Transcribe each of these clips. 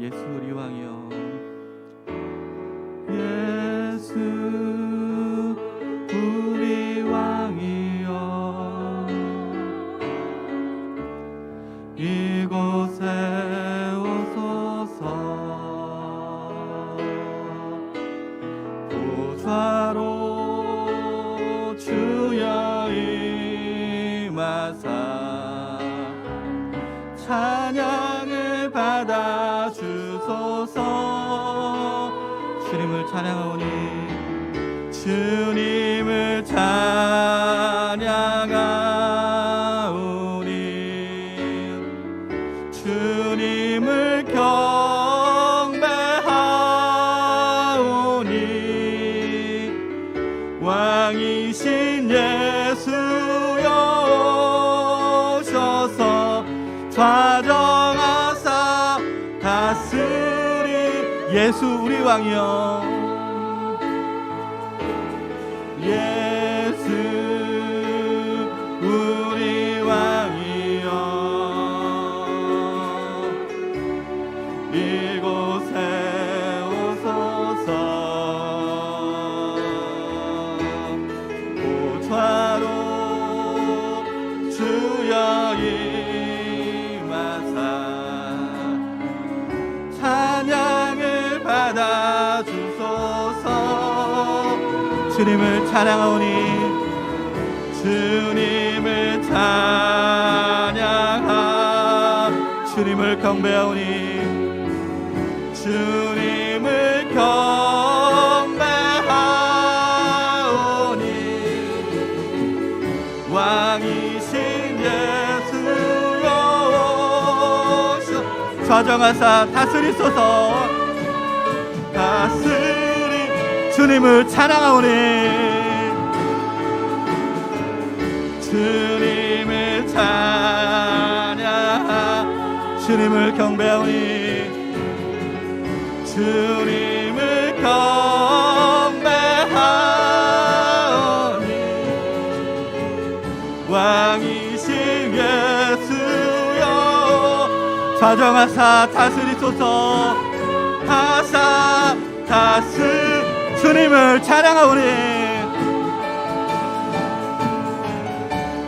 예수 우리 왕이여, 예수 우리 왕이여, 이곳에 오소서. 보좌로 주여 임하사 찬양을 받아 주소서. 주님을 찬양하오니, 주님을 찬양하오니, 주님을 경배하오니, 왕이신 예수여 오셔서 좌정하사 다스리. 예수 우리 왕이여, 예수 우리 왕이여, 이곳에 오소서. 보좌로 주여 임하사 찬양을 받아 주소서. 주님을 찬양하오니, 주님을 찬양하, 주님을 경배하오니, 주님을 경배하오니, 왕이신 예수여 오셔 좌정하사 다스리소서. 다스리. 주님을 찬양하오니, 주님을 찬양하, 주님을 경배하오니, 주님을 경배하오니, 왕이신 예수여 좌정하사 다스리소서. 하사 다스. 주님을 찬양하오니,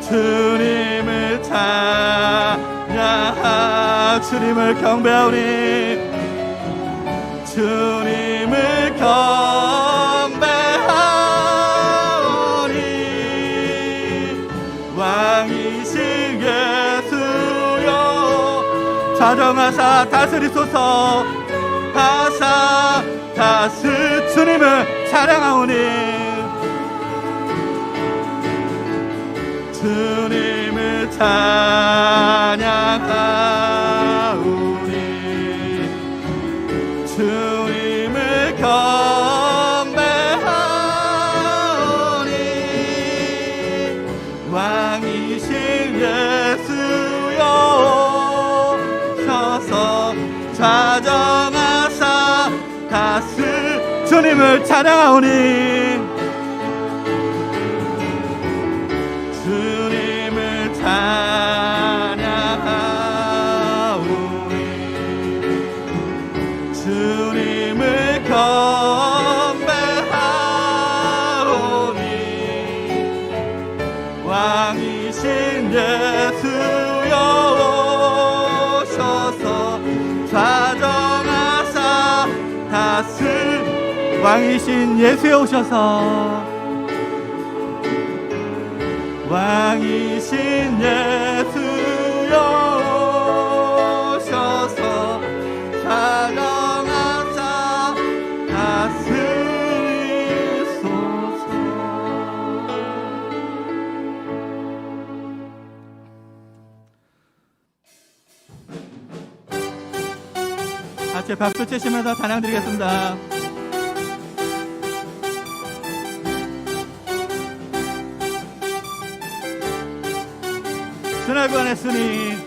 주님을 찬양하, 주님을 경배하오니, 주님을 경배하오니, 왕이신 예수여 좌정하사 다스리소서. 하사 다스. 주님을 찬양하오니, 주님을 찬양하오니, 주님을 경배하오니, 왕이신 예수여 오셔서 좌정하사 다스. 주님을 찬양하오니, 주님을 찬양하오니, 주님을 경배하오니, 왕이신 예수여 오셔서 좌정하사 다스. 왕이신 예수여 오셔서, 왕이신 예수여 오셔서 좌정하사 다스리소서. 같이 박수 치시면서 찬양 드리겠습니다. 주날 구원했으니,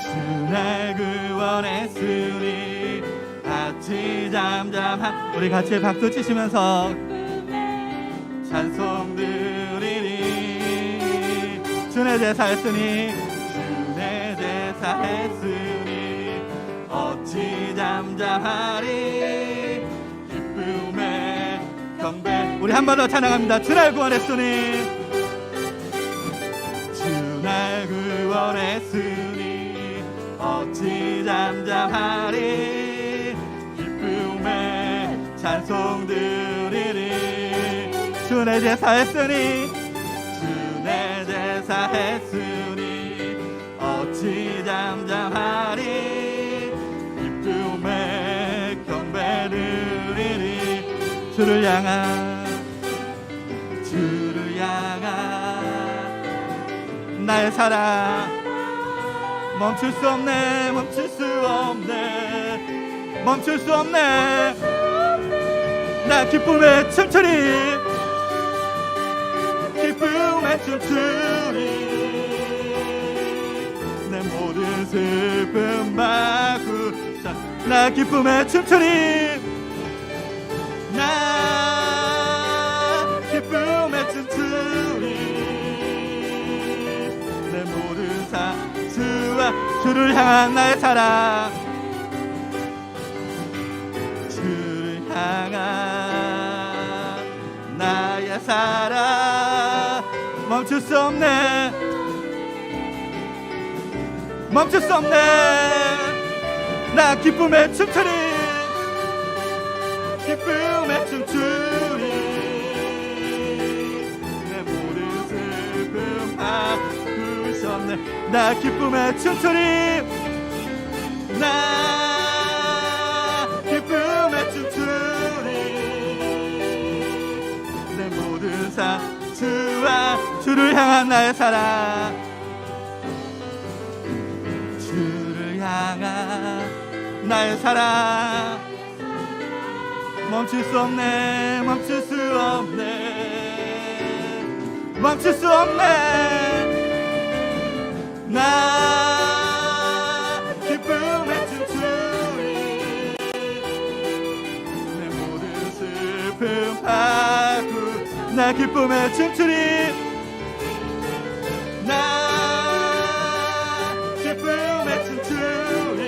주날 구원했으니, 같이 잠잠한. 우리 같이 박수 치시면서 찬송 드리니, 주내 제사 했으니, 주내 제사 했으니, 어찌 잠잠하리 기쁨의 경배. 우리 한 번 더 찬양합니다. 주날 구원했으니 주날 구원했으니 어찌 잠잠하리 기쁨의 찬송 드리리. 주내 제사했으니 주내 제사했으니 어찌 잠잠하리 기쁨의 경배 드리리. 주를 향한 나의 사랑 멈출 수 없네 멈출 수 없네 멈출 수 없네. 나 기쁨에 춤추리 기쁨에 춤추리 내 모든 슬픔 바꾸자. 나 기쁨에 춤추리 나 기쁨에 춤추리 내 모든 주와 주를 향한 나의 사랑 주를 향한 나의 사랑 멈출 수 없네 멈출 수 없네. 나 기쁨에 춤추리 기쁨에 춤추리 내 모든 슬픔 바꾸셨네. 나 기쁨에 춤추리 나 기쁨에 춤추리 내 모든 주와 주를 향한 나의 사랑 주를 향한 나의 사랑 멈출 수 없네 멈출 수 없네 멈출 수 없네. 나 기쁨에 춤추리 내 모든 슬픔 바꾸. 나 기쁨에 춤추리 나 기쁨에 춤추리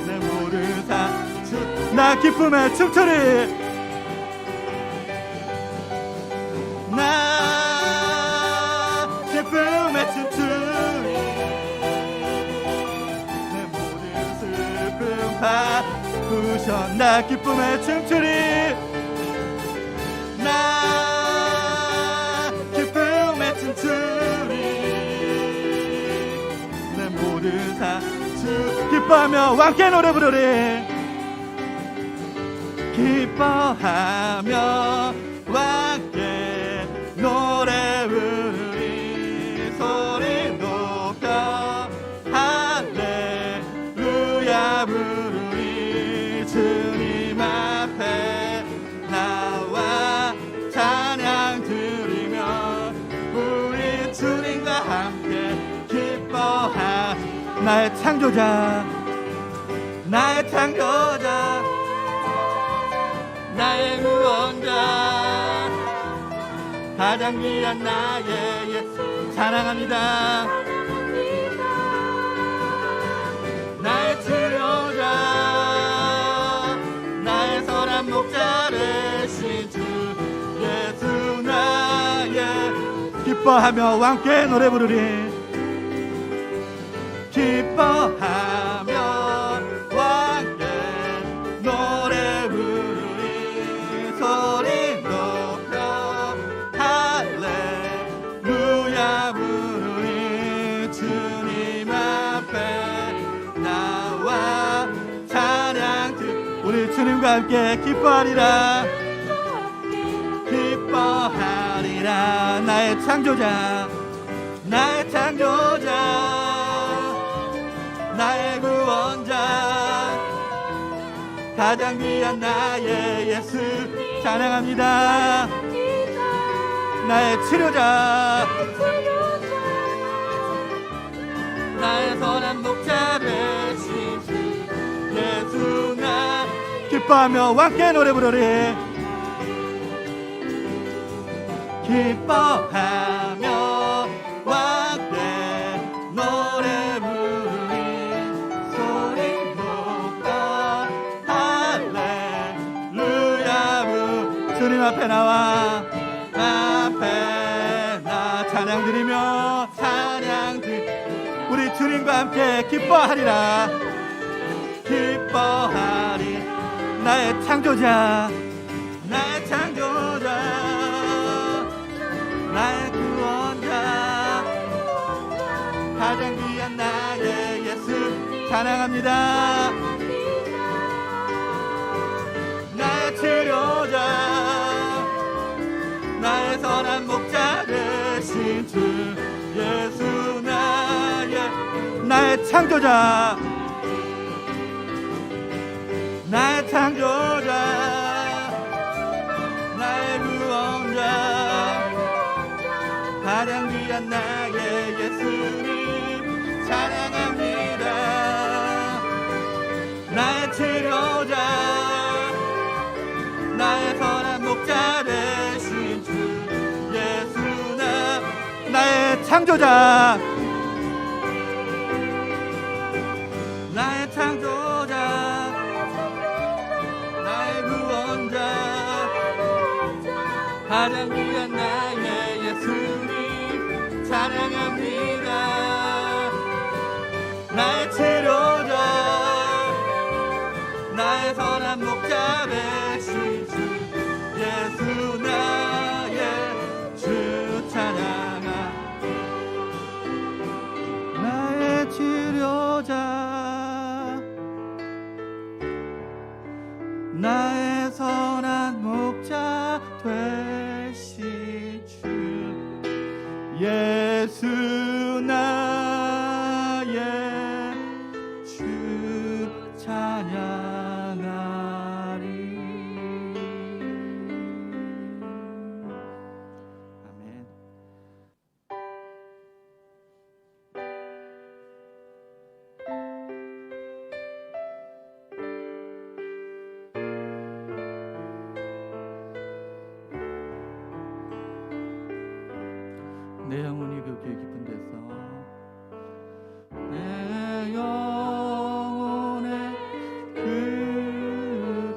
내 모든 나 기쁨에 춤추리 나 기쁨에 춤추리 내 모든 슬픔 바꾸셔. 나 기쁨에 춤추리 나 기쁨에 춤추리 내 모든 주 기뻐하며 함께 노래 부르리 기뻐하며 함께 노래 부르리 소리 높여 할렐루야 부르리 주님 앞에 나와 찬양 드리며 우리 주님과 함께 기뻐하. 나의 창조자 나의 창조자 나의 구원자 가장 귀한 나의 예수 사랑합니다. 나의 치료자 나의 선한 목자 되신 주 예수 나의 기뻐하며 함께 노래 부르리 기뻐하며 함께 노래 부르리 소리 높여 할렐루야 부르리 주님 앞에 나와 찬양 우리 주님과 함께 기뻐하리라 기뻐하리라. 나의 창조자 나의 창조자 나의 구원자 가장 귀한 나의 예수 찬양합니다. 나의 치료자 나의 선한 목자 되신 주 예수 나 기뻐하며 함께 노래 부르리 기뻐하며 함께 노래 부르리 주님 앞에 나와 찬양 드리며 우리 주님과 함께 기뻐하리라. 기뻐하리. 나의 창조자, 나의 창조자, 나의 구원자, 가장 귀한 나의 예수 찬양합니다. 나의 치료자, 나의 선한 목자 되신 주 예수, 나의 창조자, 나의 창조자, 나의 구원자, 가장 귀한 나의 예수님 찬양합니다. 나의 치료자, 나의 선한 목자 되신 주 예수, 나의 창조자, 나의 창조자, 나의 구원자, 가장 귀한 나의 예수님 찬양합니다. 나의 치료자, 나의 선한 목자 되신 주 예수, 나의 주 찬양하. 나의 치료자, 나의 선한 목자 되신 주 예수, 나의 주 찬양하리. 아멘. 내 영혼이 그 깊은 데서, 내 영혼의 그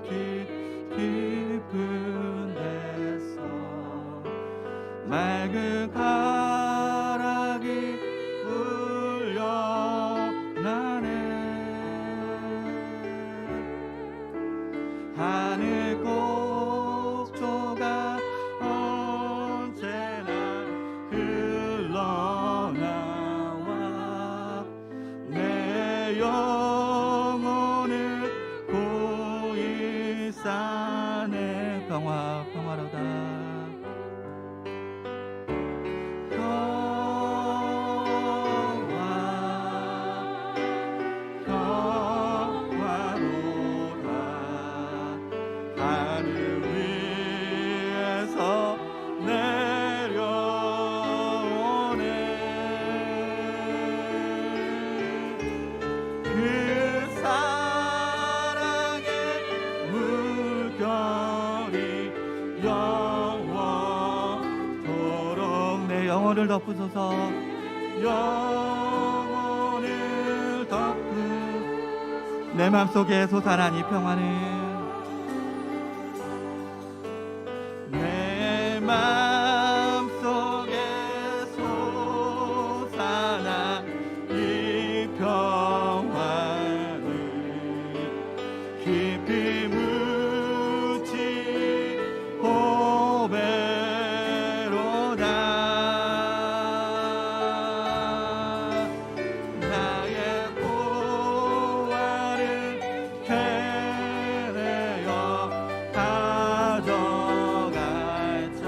깊은 데서 맑은 가락이 울려나네. 하늘 곡조가 언제나 흘러나와 내 영혼을 고이 싸네. 평화로다. 하늘 위에서 내려오네. 그 사랑의 물결이 영원토록 내 영혼을 덮으소서. 영혼을 덮고 내 맘속에 솟아난 이 평화는 내 맘속에 솟아난 이 평화는 깊이 묻힌 보배로다. 나의 보화를 캐내어 가져갈 자,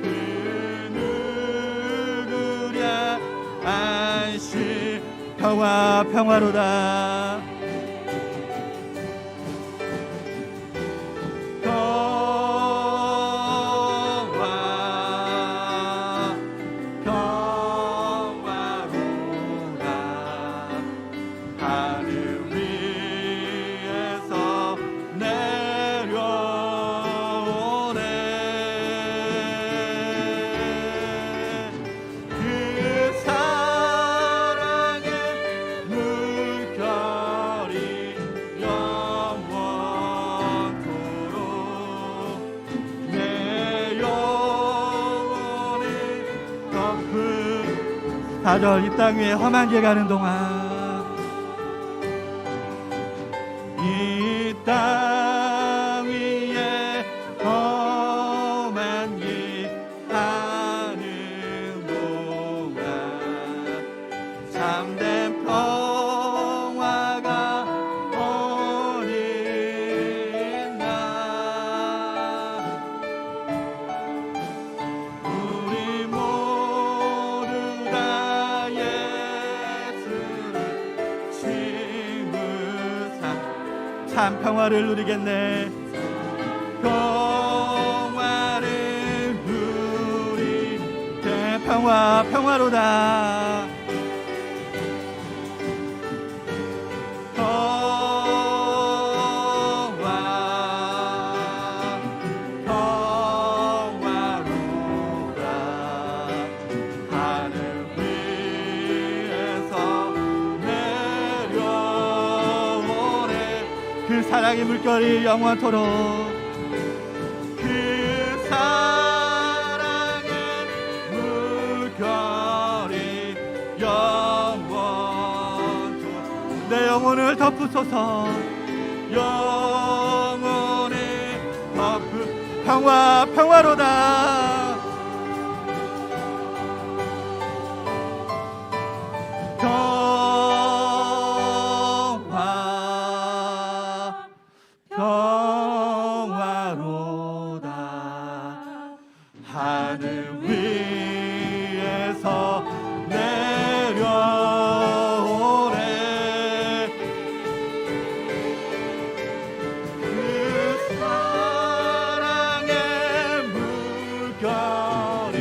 그 누구랴 안식 평화로다. 평화로다. 하늘 위에서 내려오네. 그 사랑의 물결 4절 이 땅 위에 험한 길 가는 동안 이 땅 위에 험한 길 가는 동안 참된 평화가 어딨나 우리 모두 다 예수를 심으사 참 평화를 누리겠네 평화를 누리 대평화 평화로다 평화로다 하늘 위에서 내려오네 그 사랑의 물결이 영원토록 그 사랑의 물결이 영원토록 내 영혼을 덮으소서 영혼을 평화로다 평화로다 하늘 위에서 내려오네 그 사랑의 물결이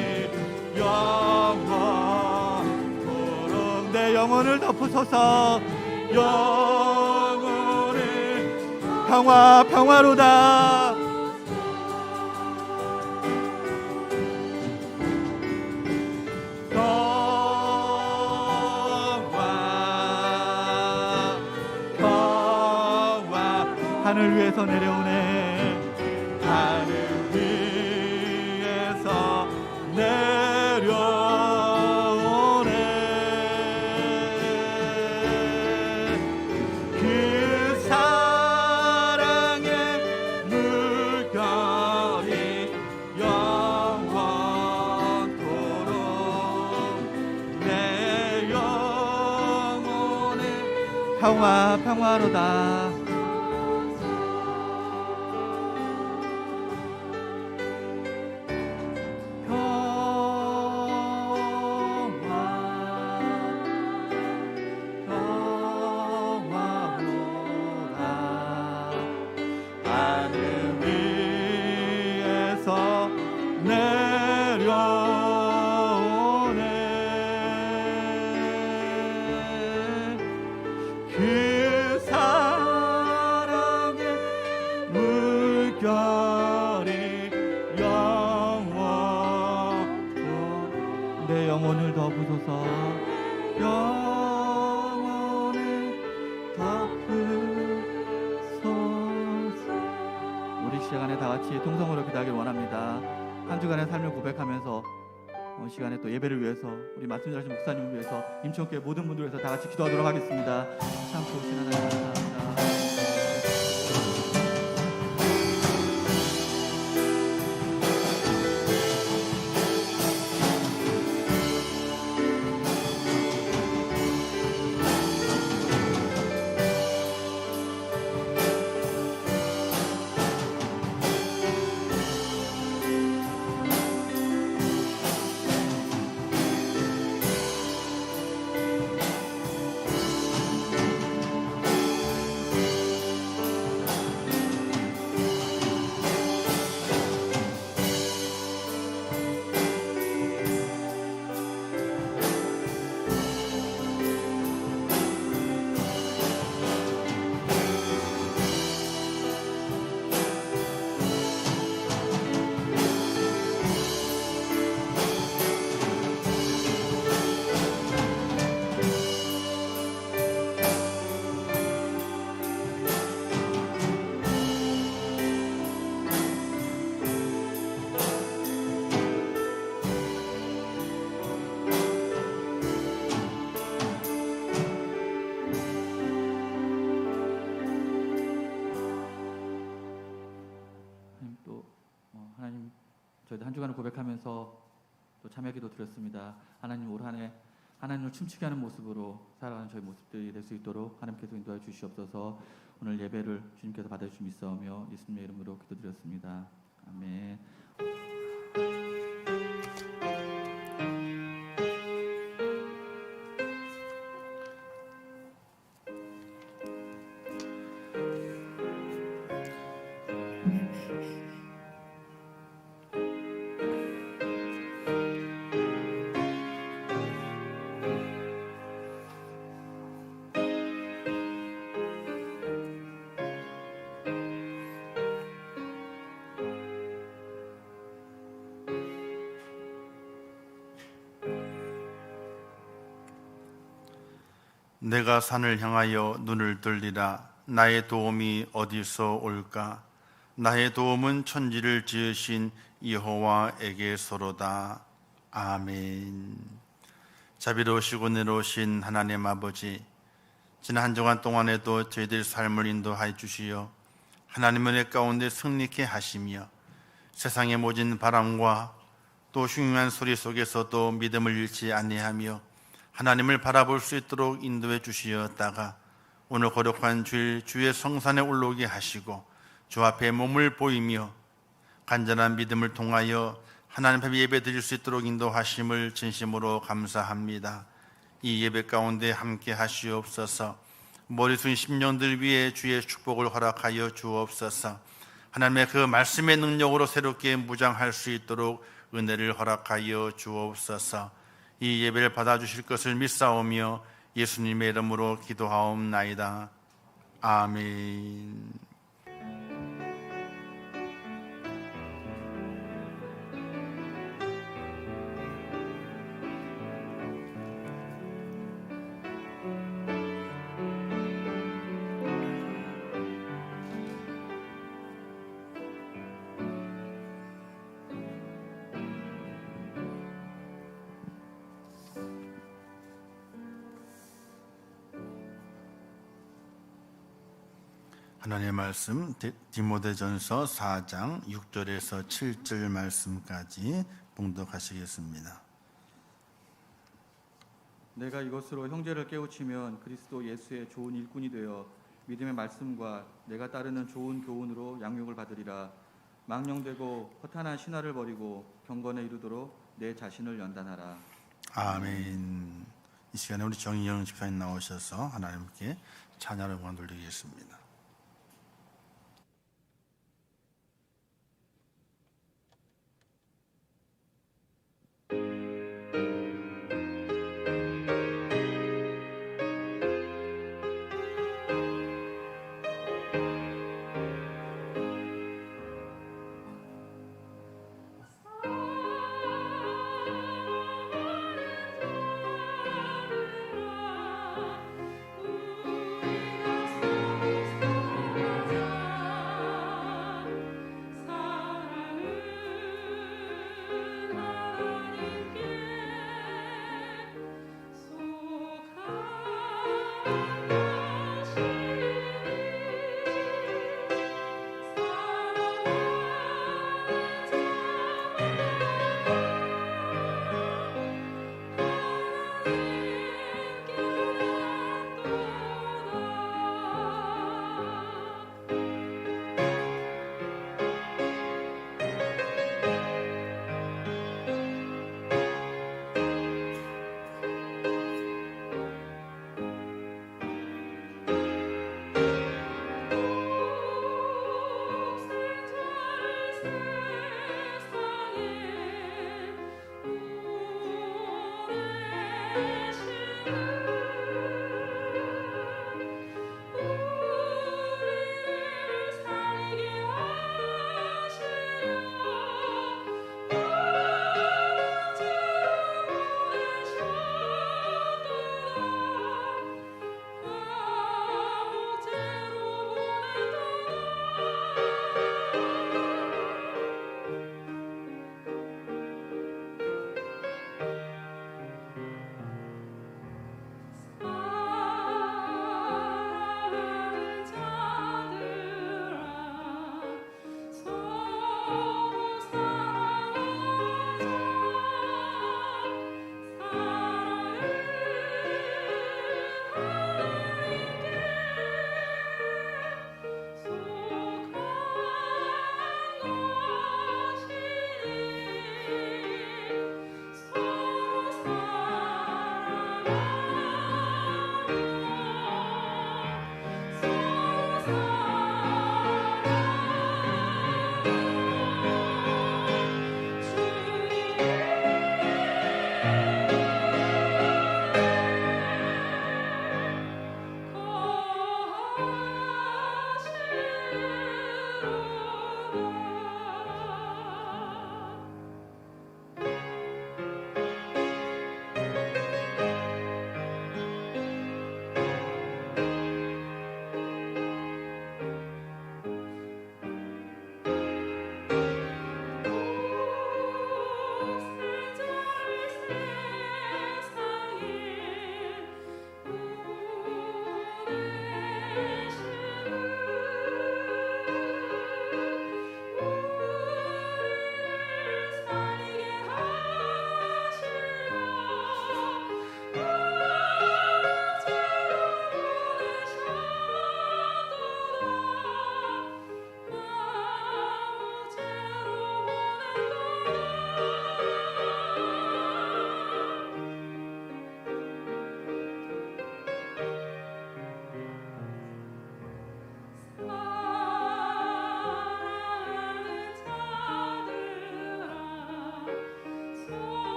영원토록 내 영혼을 덮으소서 영혼을 평화로다 평화 하늘 위에서 내려오네 하늘 위에서 내려오네 그 사랑의 물결이 영원토록 내 영혼의 평화로다 하늘 위에서 내려오네 그 사랑의 물결이 영원토록 내 영혼을 덮으소서 영혼을 덮으소서 우리 시간에 다 같이 통성으로 기도하길 원합니다. 한 주간의 삶을 고백하면서 시간에 또 예배를 위해서 우리 말씀 전하신 목사님을 위해서 임천교회 모든 분들을 위해서 다 같이 기도하도록 하겠습니다. 참 좋으신 하나님 감사합니다. 주간을 고백하면서 또 참여기도 드렸습니다. 하나님 올 한해 하나님을 춤추게 하는 모습으로 살아가는 저희 모습들이 될 수 있도록 하나님께서 인도해 주시옵소서. 오늘 예배를 주님께서 받아주심 있사오며 예수님의 이름으로 기도드렸습니다. 아멘. 내가 산을 향하여 눈을 들리라. 나의 도움이 어디서 올까? 나의 도움은 천지를 지으신 여호와에게서로다. 아멘. 자비로우시고 내로우신 하나님 아버지, 지난 한 주간 동안에도 저희들 삶을 인도하여 주시어 하나님의 은혜 가운데 승리케 하시며 세상의 모진 바람과 또 흉흉한 소리 속에서도 믿음을 잃지 아니하며 하나님을 바라볼 수 있도록 인도해 주시었다가 오늘 거룩한 주일 주의 성산에 올라오게 하시고 주 앞에 몸을 보이며 간절한 믿음을 통하여 하나님 앞에 예배 드릴 수 있도록 인도하심을 진심으로 감사합니다. 이 예배 가운데 함께 하시옵소서. 머리 숙인 심령들 위에 주의 축복을 허락하여 주옵소서. 하나님의 그 말씀의 능력으로 새롭게 무장할 수 있도록 은혜를 허락하여 주옵소서. 이 예배를 받아주실 것을 믿사오며 예수님의 이름으로 기도하옵나이다. 아멘. 하나님의 말씀 디모데전서 4장 6절에서 7절 말씀까지 봉독하시겠습니다. 내가 이것으로 형제를 깨우치면 그리스도 예수의 좋은 일꾼이 되어 믿음의 말씀과 내가 따르는 좋은 교훈으로 양육을 받으리라. 망령되고 허탄한 신화를 버리고 경건에 이르도록 내 자신을 연단하라. 아멘. 이 시간에 우리 정희영 집사님 나오셔서 하나님께 찬양을 원하 돌리겠습니다. 우리가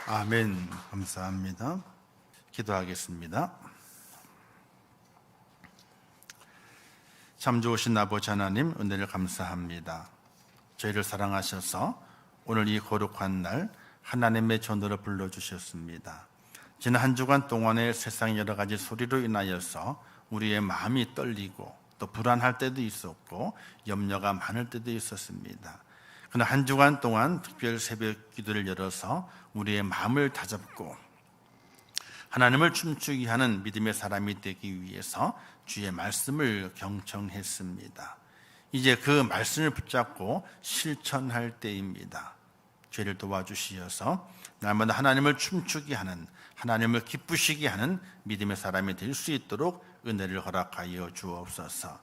아멘. 감사합니다. 기도하겠습니다. 참 좋으신 아버지 하나님, 은혜를 감사합니다. 저희를 사랑하셔서 오늘 이 거룩한 날 하나님의 전도를 불러주셨습니다. 지난 한 주간 동안의 세상 여러 가지 소리로 인하여서 우리의 마음이 떨리고 또 불안할 때도 있었고 염려가 많을 때도 있었습니다. 그러나 한 주간 동안 특별 새벽 기도를 열어서 우리의 마음을 다잡고 하나님을 춤추게 하는 믿음의 사람이 되기 위해서 주의 말씀을 경청했습니다. 이제 그 말씀을 붙잡고 실천할 때입니다. 죄를 도와주시어서 날마다 하나님을 춤추게 하는, 하나님을 기쁘시게 하는 믿음의 사람이 될 수 있도록 은혜를 허락하여 주옵소서.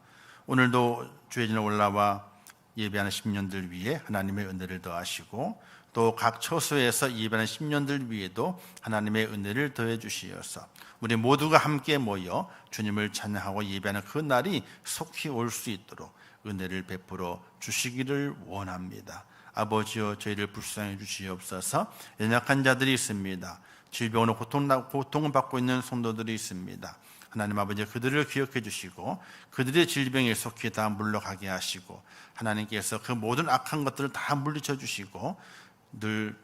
오늘도 주의 전에 올라와 예배하는 심령들 위해 하나님의 은혜를 더하시고 또 각 처소에서 예배하는 심령들 위에도 하나님의 은혜를 더해 주시어서 우리 모두가 함께 모여 주님을 찬양하고 예배하는 그 날이 속히 올 수 있도록 은혜를 베풀어 주시기를 원합니다. 아버지여, 저희를 불쌍히 주시옵소서. 연약한 자들이 있습니다. 질병으로 고통을 받고 있는 성도들이 있습니다. 하나님 아버지, 그들을 기억해 주시고 그들의 질병에 속히 다 물러가게 하시고 하나님께서 그 모든 악한 것들을 다 물리쳐 주시고 늘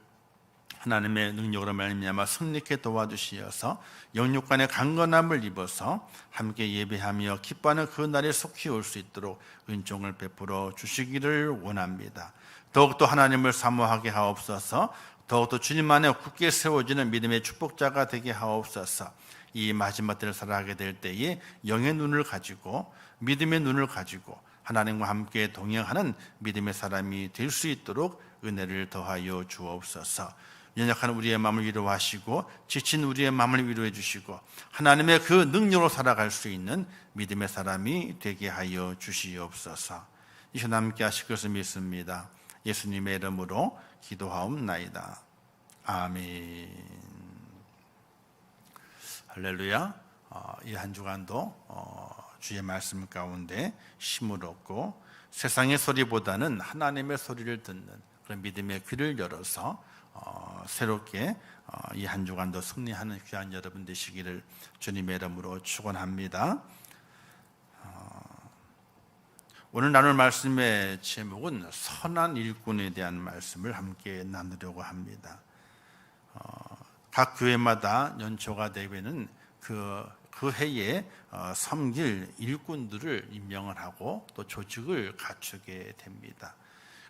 하나님의 능력으로 말미암아 승리케 도와주시어서 영육간의 강건함을 입어서 함께 예배하며 기뻐하는 그 날에 속히 올 수 있도록 은총을 베풀어 주시기를 원합니다. 더욱더 하나님을 사모하게 하옵소서. 더욱더 주님 안에 굳게 세워지는 믿음의 축복자가 되게 하옵소서. 이 마지막 때를 살아가게 될 때에 영의 눈을 가지고 믿음의 눈을 가지고 하나님과 함께 동행하는 믿음의 사람이 될 수 있도록 은혜를 더하여 주옵소서. 연약한 우리의 마음을 위로하시고 지친 우리의 마음을 위로해 주시고 하나님의 그 능력으로 살아갈 수 있는 믿음의 사람이 되게 하여 주시옵소서. 이 시간 함께 하실 것을 믿습니다. 예수님의 이름으로 기도하옵나이다. 아멘. 할렐루야. 이 한 주간도 주의 말씀 가운데 힘을 얻고 세상의 소리보다는 하나님의 소리를 듣는 그런 믿음의 귀를 열어서 새롭게 이 한 주간도 승리하는 귀한 여러분 되시기를 주님의 이름으로 축원합니다. 오늘 나눌 말씀의 제목은 선한 일꾼에 대한 말씀을 함께 나누려고 합니다. 각 교회마다 연초가 되면은 그 해에 섬길 일꾼들을 임명을 하고 또 조직을 갖추게 됩니다.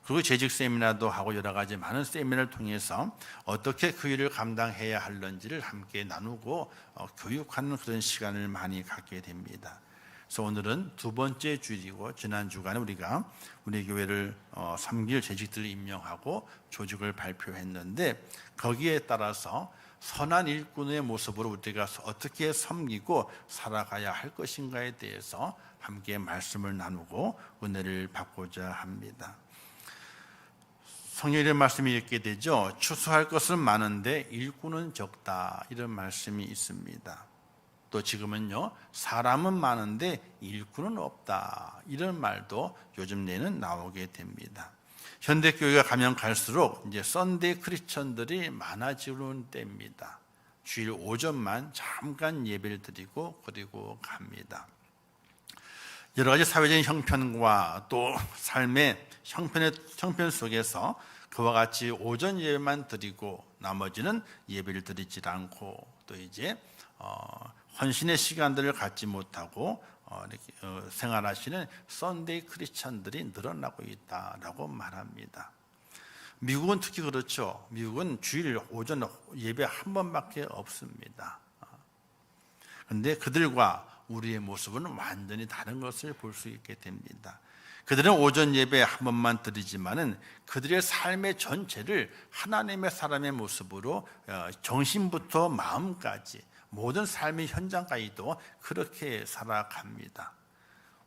그리고 재직 세미나도 하고 여러 가지 많은 세미나를 통해서 어떻게 그 일을 감당해야 할는지를 함께 나누고 교육하는 그런 시간을 많이 갖게 됩니다. 그래서 오늘은 두 번째 주일이고, 지난 주간에 우리가 우리 교회를 섬길 재직들을 임명하고 조직을 발표했는데, 거기에 따라서 선한 일꾼의 모습으로 우리가 어떻게 섬기고 살아가야 할 것인가에 대해서 함께 말씀을 나누고 은혜를 받고자 합니다. 성경의 말씀이 이렇게 되죠. 추수할 것은 많은데 일꾼은 적다, 이런 말씀이 있습니다. 또 지금은요, 사람은 많은데 일꾼은 없다, 이런 말도 요즘 내는 나오게 됩니다. 현대교회가 가면 갈수록 이제 썬데이 크리스천들이 많아지는 때입니다. 주일 오전만 잠깐 예배를 드리고 그리고 갑니다. 여러 가지 사회적인 형편과 또 삶의 형편 속에서 그와 같이 오전 예배만 드리고 나머지는 예배를 드리지 않고, 또 이제 헌신의 시간들을 갖지 못하고 생활하시는 썬데이 크리스천들이 늘어나고 있다라고 말합니다. 미국은 특히 그렇죠. 미국은 주일 오전 예배 한 번밖에 없습니다. 그런데 그들과 우리의 모습은 완전히 다른 것을 볼 수 있게 됩니다. 그들은 오전 예배 한 번만 드리지만은 그들의 삶의 전체를 하나님의 사람의 모습으로 정신부터 마음까지 모든 삶의 현장까지도 그렇게 살아갑니다.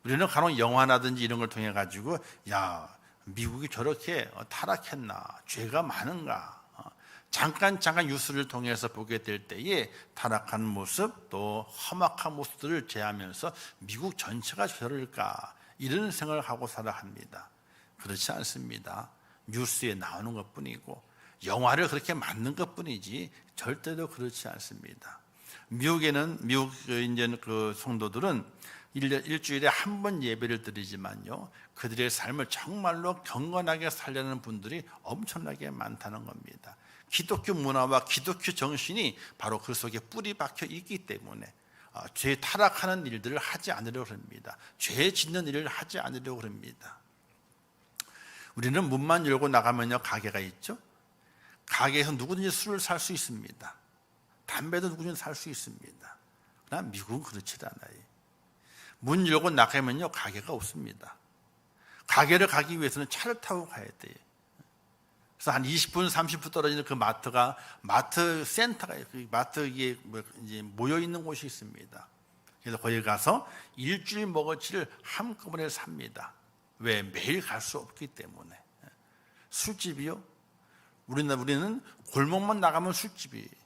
우리는 간혹 영화라든지 이런 걸 통해 가지고, 야, 미국이 저렇게 타락했나, 죄가 많은가, 잠깐 뉴스를 통해서 보게 될 때에 타락한 모습, 또 험악한 모습들을 제하면서 미국 전체가 저럴까, 이런 생각을 하고 살아갑니다. 그렇지 않습니다. 뉴스에 나오는 것뿐이고 영화를 그렇게 만든 것뿐이지 절대로 그렇지 않습니다. 미국에는 미국 이제 그 성도들은 일주일에 한 번 예배를 드리지만요, 그들의 삶을 정말로 경건하게 살려는 분들이 엄청나게 많다는 겁니다. 기독교 문화와 기독교 정신이 바로 그 속에 뿌리 박혀 있기 때문에 죄 타락하는 일들을 하지 않으려고 합니다. 죄 짓는 일을 하지 않으려고 합니다. 우리는 문만 열고 나가면요, 가게가 있죠. 가게에서 누구든지 술을 살 수 있습니다. 담배도 누구든지 살 수 있습니다. 그러나 미국은 그렇지 않아요. 문 열고 나가면요, 가게가 없습니다. 가게를 가기 위해서는 차를 타고 가야 돼요. 그래서 한 20분, 30분 떨어지는 그 마트 센터가, 그 마트에 이제 모여 있는 곳이 있습니다. 그래서 거기 가서 일주일 먹을지를 한꺼번에 삽니다. 왜? 매일 갈 수 없기 때문에. 술집이요? 우리는 골목만 나가면 술집이에요.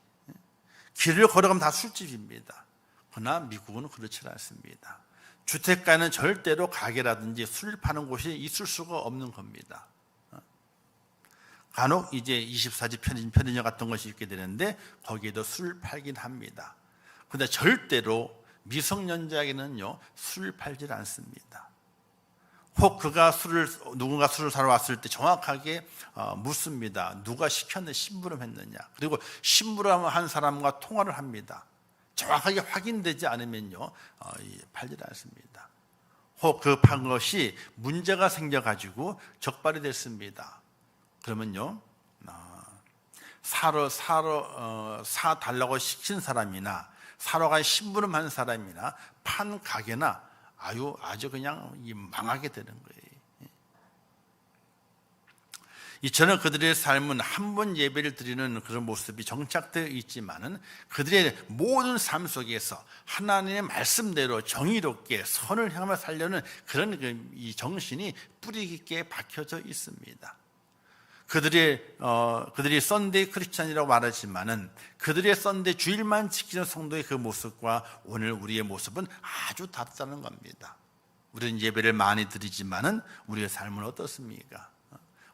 길을 걸어가면 다 술집입니다. 그러나 미국은 그렇지 않습니다. 주택가는 절대로 가게라든지 술 파는 곳이 있을 수가 없는 겁니다. 간혹 이제 24시 편의점 같은 것이 있게 되는데 거기에도 술을 팔긴 합니다. 그런데 절대로 미성년자에게는요, 술을 팔질 않습니다. 혹 누군가 술을 사러 왔을 때 정확하게 묻습니다. 누가 시켰느냐, 심부름했느냐. 그리고 심부름한 사람과 통화를 합니다. 정확하게 확인되지 않으면요, 팔질 않습니다. 혹 그 판 것이 문제가 생겨가지고 적발이 됐습니다. 그러면요, 사달라고 시킨 사람이나 사러 간 심부름한 사람이나 판 가게나 아주 그냥 망하게 되는 거예요. 이처럼 그들의 삶은 한 번 예배를 드리는 그런 모습이 정착되어 있지만은 그들의 모든 삶 속에서 하나님의 말씀대로 정의롭게 선을 향하며 살려는 그런 이 정신이 뿌리 깊게 박혀져 있습니다. 그들이 썬데이 크리스찬이라고 말하지만은 그들의 썬데이 주일만 지키는 성도의 그 모습과 오늘 우리의 모습은 아주 다르다는 겁니다. 우리는 예배를 많이 드리지만은 우리의 삶은 어떻습니까?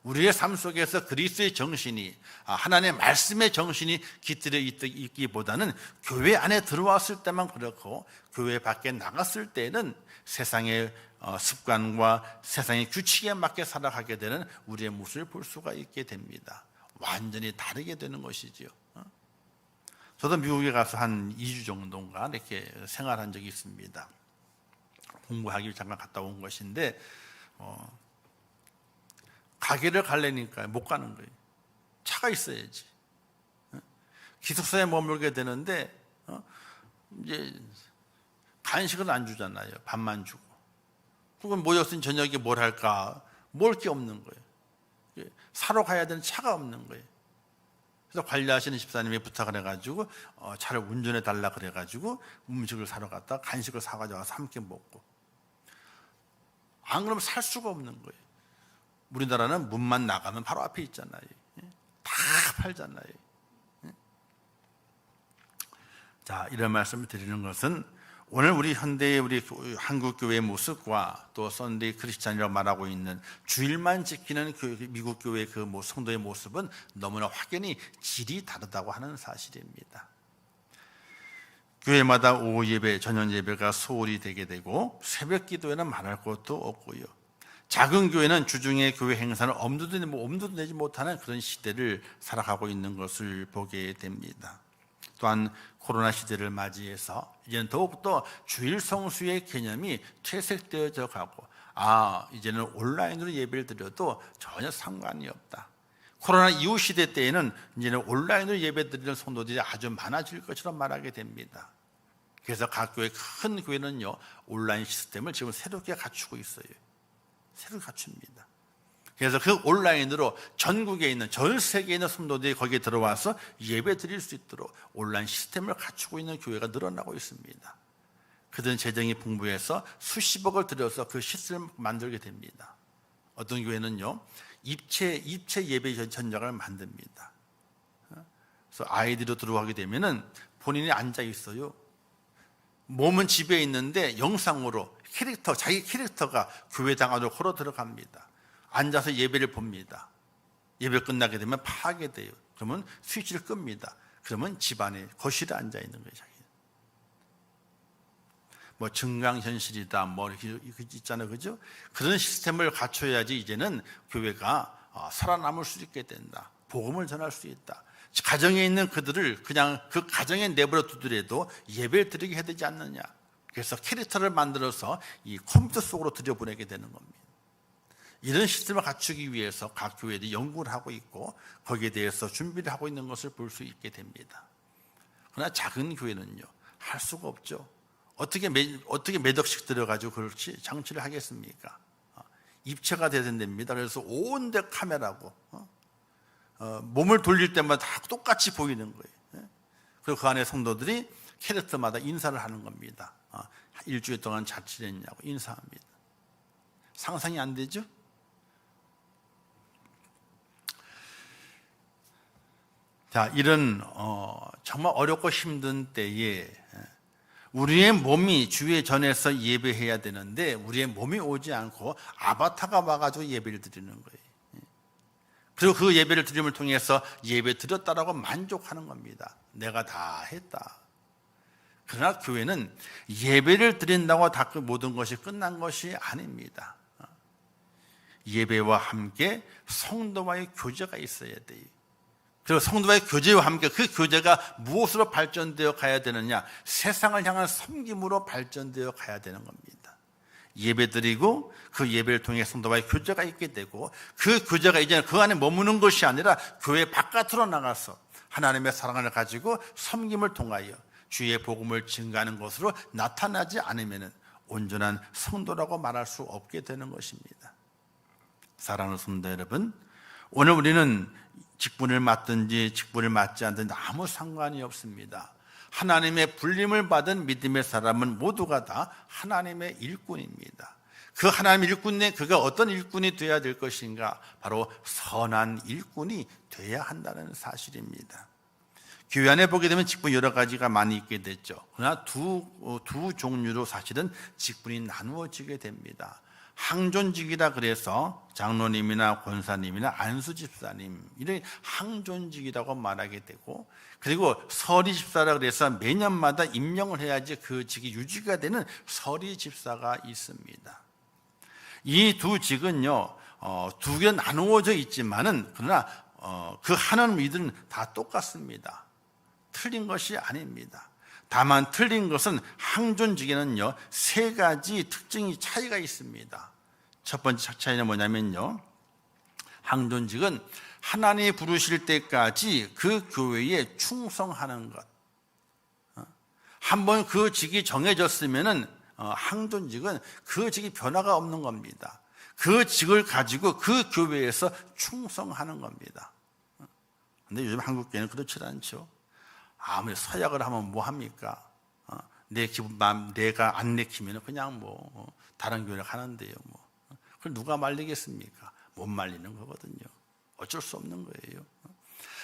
우리의 삶 속에서 그리스도의 정신이, 하나님의 말씀의 정신이 깃들여 있기보다는 교회 안에 들어왔을 때만 그렇고 교회 밖에 나갔을 때는 세상의 습관과 세상의 규칙에 맞게 살아가게 되는 우리의 모습을 볼 수가 있게 됩니다. 완전히 다르게 되는 것이죠. 저도 미국에 가서 한 2주 정도인가 이렇게 생활한 적이 있습니다. 공부하기 위해 잠깐 갔다 온 것인데 가게를 가려니까 못 가는 거예요. 차가 있어야지. 기숙사에 머물게 되는데 이제 간식은 안 주잖아요. 밥만 주고. 그건 모였으니 저녁에 뭘 할까? 먹을 게 없는 거예요. 사러 가야 되는 차가 없는 거예요. 그래서 관리하시는 집사님이 부탁을 해가지고 차를 운전해 달라 그래가지고 음식을 사러 갔다 간식을 사가지고 와서 함께 먹고. 안 그러면 살 수가 없는 거예요. 우리나라는 문만 나가면 바로 앞에 있잖아요. 다 팔잖아요. 자, 이런 말씀을 드리는 것은 오늘 우리 현대의 우리 한국 교회의 모습과 또 썬데이 크리스찬이라고 말하고 있는 주일만 지키는 미국 교회의 그 성도의 모습은 너무나 확연히 질이 다르다고 하는 사실입니다. 교회마다 오후 예배, 저녁 예배가 소홀히 되게 되고 새벽 기도에는 말할 것도 없고요. 작은 교회는 주중에 교회 행사를 엄두도 내지 못하는 그런 시대를 살아가고 있는 것을 보게 됩니다. 또한 코로나 시대를 맞이해서 이제는 더욱더 주일 성수의 개념이 퇴색되어져 가고 이제는 온라인으로 예배를 드려도 전혀 상관이 없다. 코로나 이후 시대 때에는 이제는 온라인으로 예배 드리는 성도들이 아주 많아질 것처럼 말하게 됩니다. 그래서 각 교회, 큰 교회는요 온라인 시스템을 지금 새롭게 갖추고 있어요. 새롭게 갖춥니다. 그래서 그 온라인으로 전국에 있는, 전 세계에 있는 성도들이 거기에 들어와서 예배 드릴 수 있도록 온라인 시스템을 갖추고 있는 교회가 늘어나고 있습니다. 그들은 재정이 풍부해서 수십억을 들여서 그 시스템을 만들게 됩니다. 어떤 교회는요 입체 예배 전장을 만듭니다. 그래서 아이들이 들어가게 되면은 본인이 앉아 있어요. 몸은 집에 있는데 영상으로 자기 캐릭터가 교회당 안으로 걸어 들어갑니다. 앉아서 예배를 봅니다. 예배 끝나게 되면 파하게 돼요. 그러면 스위치를 끕니다. 그러면 집안에 거실에 앉아 있는 거예요. 자기. 증강현실이다 이렇게 있잖아요, 그죠? 그런 시스템을 갖춰야지 이제는 교회가 살아남을 수 있게 된다. 복음을 전할 수 있다. 가정에 있는 그들을 그냥 그 가정에 내버려 두더라도 예배를 드리게 해야 되지 않느냐. 그래서 캐릭터를 만들어서 이 컴퓨터 속으로 들여보내게 되는 겁니다. 이런 시스템을 갖추기 위해서 각 교회들이 연구를 하고 있고 거기에 대해서 준비를 하고 있는 것을 볼 수 있게 됩니다. 그러나 작은 교회는요 할 수가 없죠. 어떻게 몇 억씩 들여가지고 그렇지 장치를 하겠습니까? 입체가 돼야 된답니다. 그래서 온데 카메라고 몸을 돌릴 때마다 다 똑같이 보이는 거예요. 그리고 그 안에 성도들이 캐릭터마다 인사를 하는 겁니다. 일주일 동안 잘 지냈냐고 인사합니다. 상상이 안 되죠? 자, 이런 정말 어렵고 힘든 때에 우리의 몸이 주의 전에서 예배해야 되는데 우리의 몸이 오지 않고 아바타가 와가지고 예배를 드리는 거예요. 그리고 그 예배를 드림을 통해서 예배 드렸다라고 만족하는 겁니다. 내가 다 했다. 그러나 교회는 예배를 드린다고 다 그 모든 것이 끝난 것이 아닙니다. 예배와 함께 성도와의 교제가 있어야 돼요. 그리고 성도와의 교제와 함께 그 교제가 무엇으로 발전되어 가야 되느냐? 세상을 향한 섬김으로 발전되어 가야 되는 겁니다. 예배드리고 그 예배를 통해 성도와의 교제가 있게 되고 그 교제가 이제 그 안에 머무는 것이 아니라 교회 바깥으로 나가서 하나님의 사랑을 가지고 섬김을 통하여 주의 복음을 증가하는 것으로 나타나지 않으면 온전한 성도라고 말할 수 없게 되는 것입니다. 사랑하는 성도 여러분, 오늘 우리는 직분을 맡든지 직분을 맡지 않든지 아무 상관이 없습니다. 하나님의 불림을 받은 믿음의 사람은 모두가 다 하나님의 일꾼입니다. 그 하나님의 일꾼에 그가 어떤 일꾼이 되어야 될 것인가? 바로 선한 일꾼이 되어야 한다는 사실입니다. 교회 안에 보게 되면 직분 여러 가지가 많이 있게 됐죠. 그러나 두 종류로 사실은 직분이 나누어지게 됩니다. 항존직이라 그래서 장로님이나 권사님이나 안수집사님 이런 항존직이라고 말하게 되고, 그리고 서리집사라 그래서 매년마다 임명을 해야지 그 직이 유지가 되는 서리집사가 있습니다. 이 두 직은요 두 개 나누어져 있지만은 그러나 그 하나님 이들은 다 똑같습니다. 틀린 것이 아닙니다. 다만 틀린 것은 항존직에는요 세 가지 특징이 차이가 있습니다. 첫 번째 차이는 뭐냐면요, 항존직은 하나님이 부르실 때까지 그 교회에 충성하는 것. 한번 그 직이 정해졌으면은 항존직은 그 직이 변화가 없는 겁니다. 그 직을 가지고 그 교회에서 충성하는 겁니다. 근데 요즘 한국 교회는 그렇지 않죠. 아무리 서약을 하면 뭐 합니까? 내 기분 마음 내가 안 내키면 그냥 뭐 다른 교회를 가는데요. 뭐 그걸 누가 말리겠습니까? 못 말리는 거거든요. 어쩔 수 없는 거예요.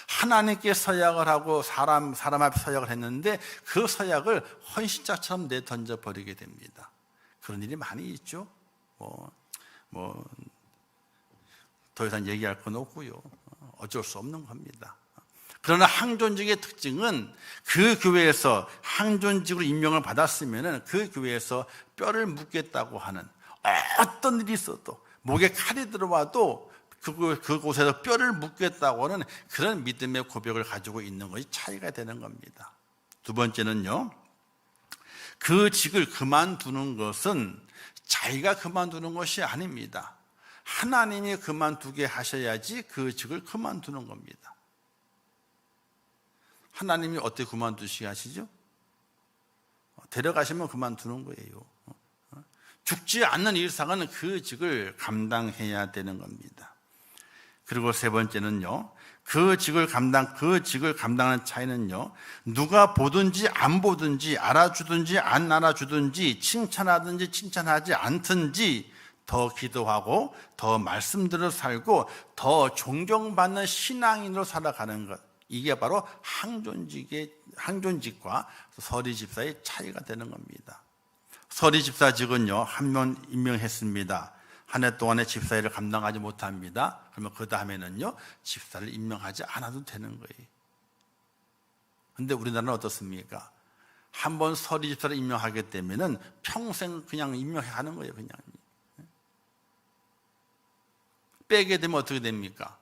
하나님께 서약을 하고 사람 앞에 서약을 했는데 그 서약을 헌신자처럼 내던져 버리게 됩니다. 그런 일이 많이 있죠. 더 이상 얘기할 건 없고요. 어쩔 수 없는 겁니다. 그러나 항존직의 특징은 그 교회에서 항존직으로 임명을 받았으면 그 교회에서 뼈를 묻겠다고 하는 어떤 일이 있어도 목에 칼이 들어와도 그곳에서 뼈를 묻겠다고 하는 그런 믿음의 고백을 가지고 있는 것이 차이가 되는 겁니다. 두 번째는요, 그 직을 그만두는 것은 자기가 그만두는 것이 아닙니다. 하나님이 그만두게 하셔야지 그 직을 그만두는 겁니다. 하나님이 어떻게 그만두시게 하시죠? 데려가시면 그만두는 거예요. 죽지 않는 이상은 그 직을 감당해야 되는 겁니다. 그리고 세 번째는요, 그 직을 감당하는 차이는요, 누가 보든지 안 보든지 알아주든지 안 알아주든지 칭찬하든지 칭찬하지 않든지 더 기도하고 더 말씀대로 살고 더 존경받는 신앙인으로 살아가는 것, 이게 바로 항존직과 서리집사의 차이가 되는 겁니다. 서리집사직은요, 한 명 임명했습니다. 한 해 동안의 집사일을 감당하지 못합니다. 그러면 그 다음에는요, 집사를 임명하지 않아도 되는 거예요. 근데 우리나라는 어떻습니까? 한번 서리집사를 임명하게 되면은 평생 그냥 임명하는 거예요, 그냥. 빼게 되면 어떻게 됩니까?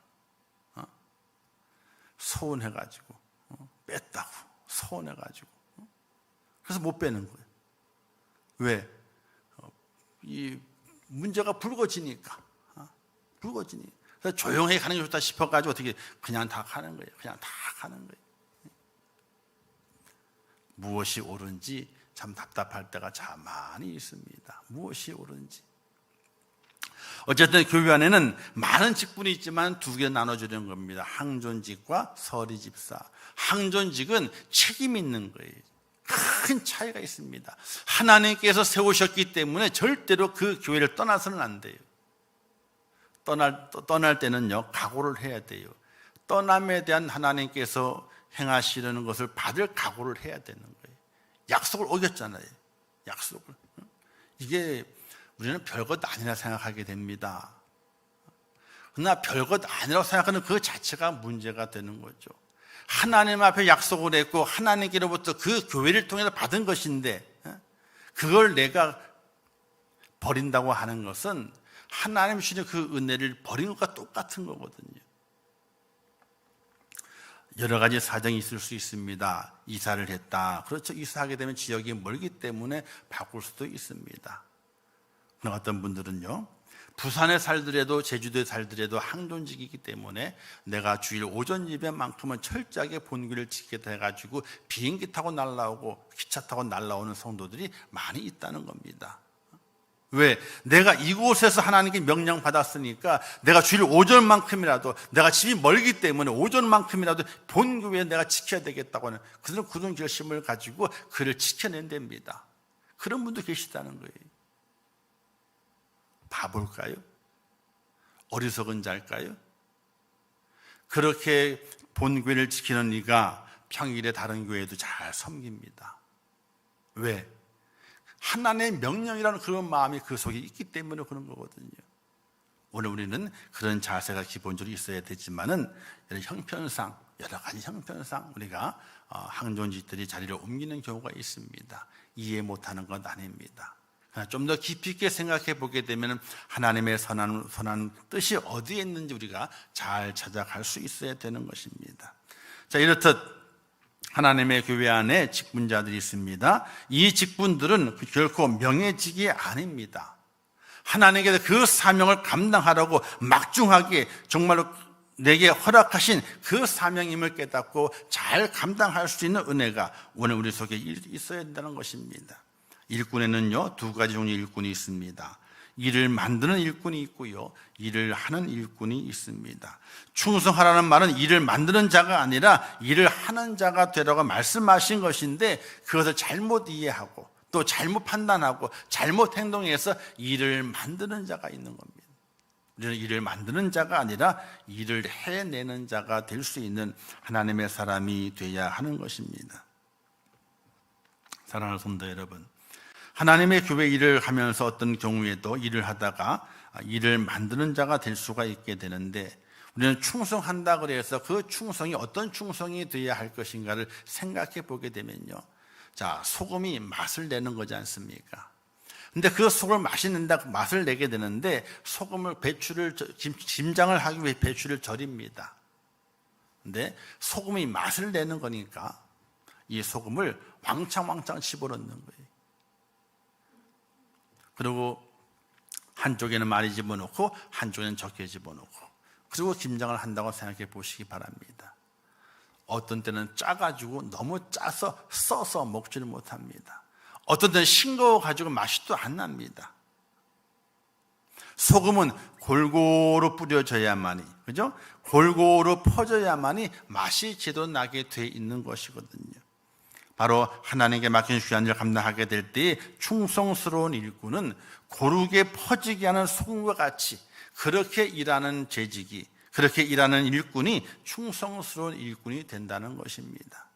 서운해가지고, 뺐다고, 서운해가지고. 그래서 못 빼는 거예요. 왜? 이 문제가 불거지니까. 그래서 조용히 가는 게 좋다 싶어가지고 어떻게 그냥 다 가는 거예요. 그냥 다 가는 거예요. 무엇이 옳은지 참 답답할 때가 참 많이 있습니다. 무엇이 옳은지. 어쨌든 교회 안에는 많은 직분이 있지만 두 개 나눠주는 겁니다. 항존직과 서리집사. 항존직은 책임 있는 거예요. 큰 차이가 있습니다. 하나님께서 세우셨기 때문에 절대로 그 교회를 떠나서는 안 돼요. 떠날 때는요, 각오를 해야 돼요. 떠남에 대한 하나님께서 행하시려는 것을 받을 각오를 해야 되는 거예요. 약속을 어겼잖아요. 약속을. 이게 우리는 별것 아니라 생각하게 됩니다. 그러나 별것 아니라고 생각하는 그 자체가 문제가 되는 거죠. 하나님 앞에 약속을 했고 하나님께로부터 그 교회를 통해서 받은 것인데 그걸 내가 버린다고 하는 것은 하나님 주신 그 은혜를 버린 것과 똑같은 거거든요. 여러 가지 사정이 있을 수 있습니다. 이사를 했다. 그렇죠. 이사하게 되면 지역이 멀기 때문에 바꿀 수도 있습니다. 그러나 어떤 분들은요, 부산에 살더라도 제주도에 살더라도 항존직이기 때문에 내가 주일 오전 예배만큼은 철저하게 본교를 지키겠다 해가지고 비행기 타고 날라오고 기차 타고 날라오는 성도들이 많이 있다는 겁니다. 왜? 내가 이곳에서 하나님께 명령받았으니까 내가 주일 오전만큼이라도, 내가 집이 멀기 때문에 오전만큼이라도 본교회에 내가 지켜야 되겠다고 하는 그런 결심을 가지고 그를 지켜낸답니다. 그런 분도 계시다는 거예요. 바볼까요? 어리석은 자일까요? 그렇게 본교회를 지키는 이가 평일에 다른 교회도 잘 섬깁니다. 왜? 하나님의 명령이라는 그런 마음이 그 속에 있기 때문에 그런 거거든요. 오늘 우리는 그런 자세가 기본적으로 있어야 되지만은 여러 가지 형편상 우리가 항존직들이 자리를 옮기는 경우가 있습니다. 이해 못하는 건 아닙니다. 좀 더 깊이 있게 생각해 보게 되면 하나님의 선한 뜻이 어디에 있는지 우리가 잘 찾아갈 수 있어야 되는 것입니다. 자, 이렇듯 하나님의 교회 안에 직분자들이 있습니다. 이 직분들은 결코 명예직이 아닙니다. 하나님께서 그 사명을 감당하라고 막중하게 정말로 내게 허락하신 그 사명임을 깨닫고 잘 감당할 수 있는 은혜가 오늘 우리 속에 있어야 된다는 것입니다. 일꾼에는요, 두 가지 종류의 일꾼이 있습니다. 일을 만드는 일꾼이 있고요, 일을 하는 일꾼이 있습니다. 충성하라는 말은 일을 만드는 자가 아니라 일을 하는 자가 되라고 말씀하신 것인데, 그것을 잘못 이해하고 또 잘못 판단하고 잘못 행동해서 일을 만드는 자가 있는 겁니다. 우리는 일을 만드는 자가 아니라 일을 해내는 자가 될 수 있는 하나님의 사람이 되어야 하는 것입니다. 사랑하는 성도 여러분, 하나님의 교회 일을 하면서 어떤 경우에도 일을 하다가 일을 만드는 자가 될 수가 있게 되는데, 우리는 충성한다 그래서 그 충성이 어떤 충성이 되어야 할 것인가를 생각해 보게 되면요, 자, 소금이 맛을 내는 거지 않습니까? 근데 그 소금을 맛을 내게 되는데, 소금을 김장을 하기 위해 배추를 절입니다. 근데 소금이 맛을 내는 거니까 이 소금을 왕창 집어넣는 거예요. 그리고 한쪽에는 많이 집어넣고 한쪽에는 적게 집어넣고, 그리고 김장을 한다고 생각해 보시기 바랍니다. 어떤 때는 짜가지고 너무 짜서 써서 먹지를 못합니다. 어떤 때는 싱거워가지고 맛이 또 안 납니다. 소금은 골고루 뿌려져야만이, 그죠? 골고루 퍼져야만이 맛이 제대로 나게 돼 있는 것이거든요. 바로 하나님께 맡긴 귀한 일을 감당하게 될 때에 충성스러운 일꾼은 고르게 퍼지게 하는 소금과 같이 그렇게 일하는 재직이, 그렇게 일하는 일꾼이 충성스러운 일꾼이 된다는 것입니다.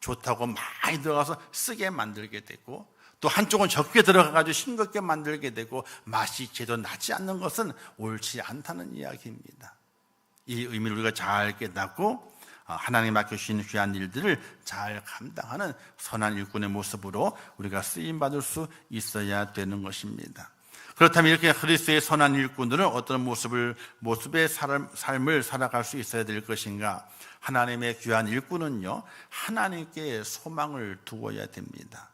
좋다고 많이 들어가서 쓰게 만들게 되고, 또 한쪽은 적게 들어가가지고 싱겁게 만들게 되고 맛이 제대로 나지 않는 것은 옳지 않다는 이야기입니다. 이 의미를 우리가 잘 깨닫고 하나님 맡겨주신 귀한 일들을 잘 감당하는 선한 일꾼의 모습으로 우리가 쓰임받을 수 있어야 되는 것입니다. 그렇다면 이렇게 그리스도의 선한 일꾼들은 어떤 모습의 삶을 살아갈 수 있어야 될 것인가? 하나님의 귀한 일꾼은요, 하나님께 소망을 두어야 됩니다.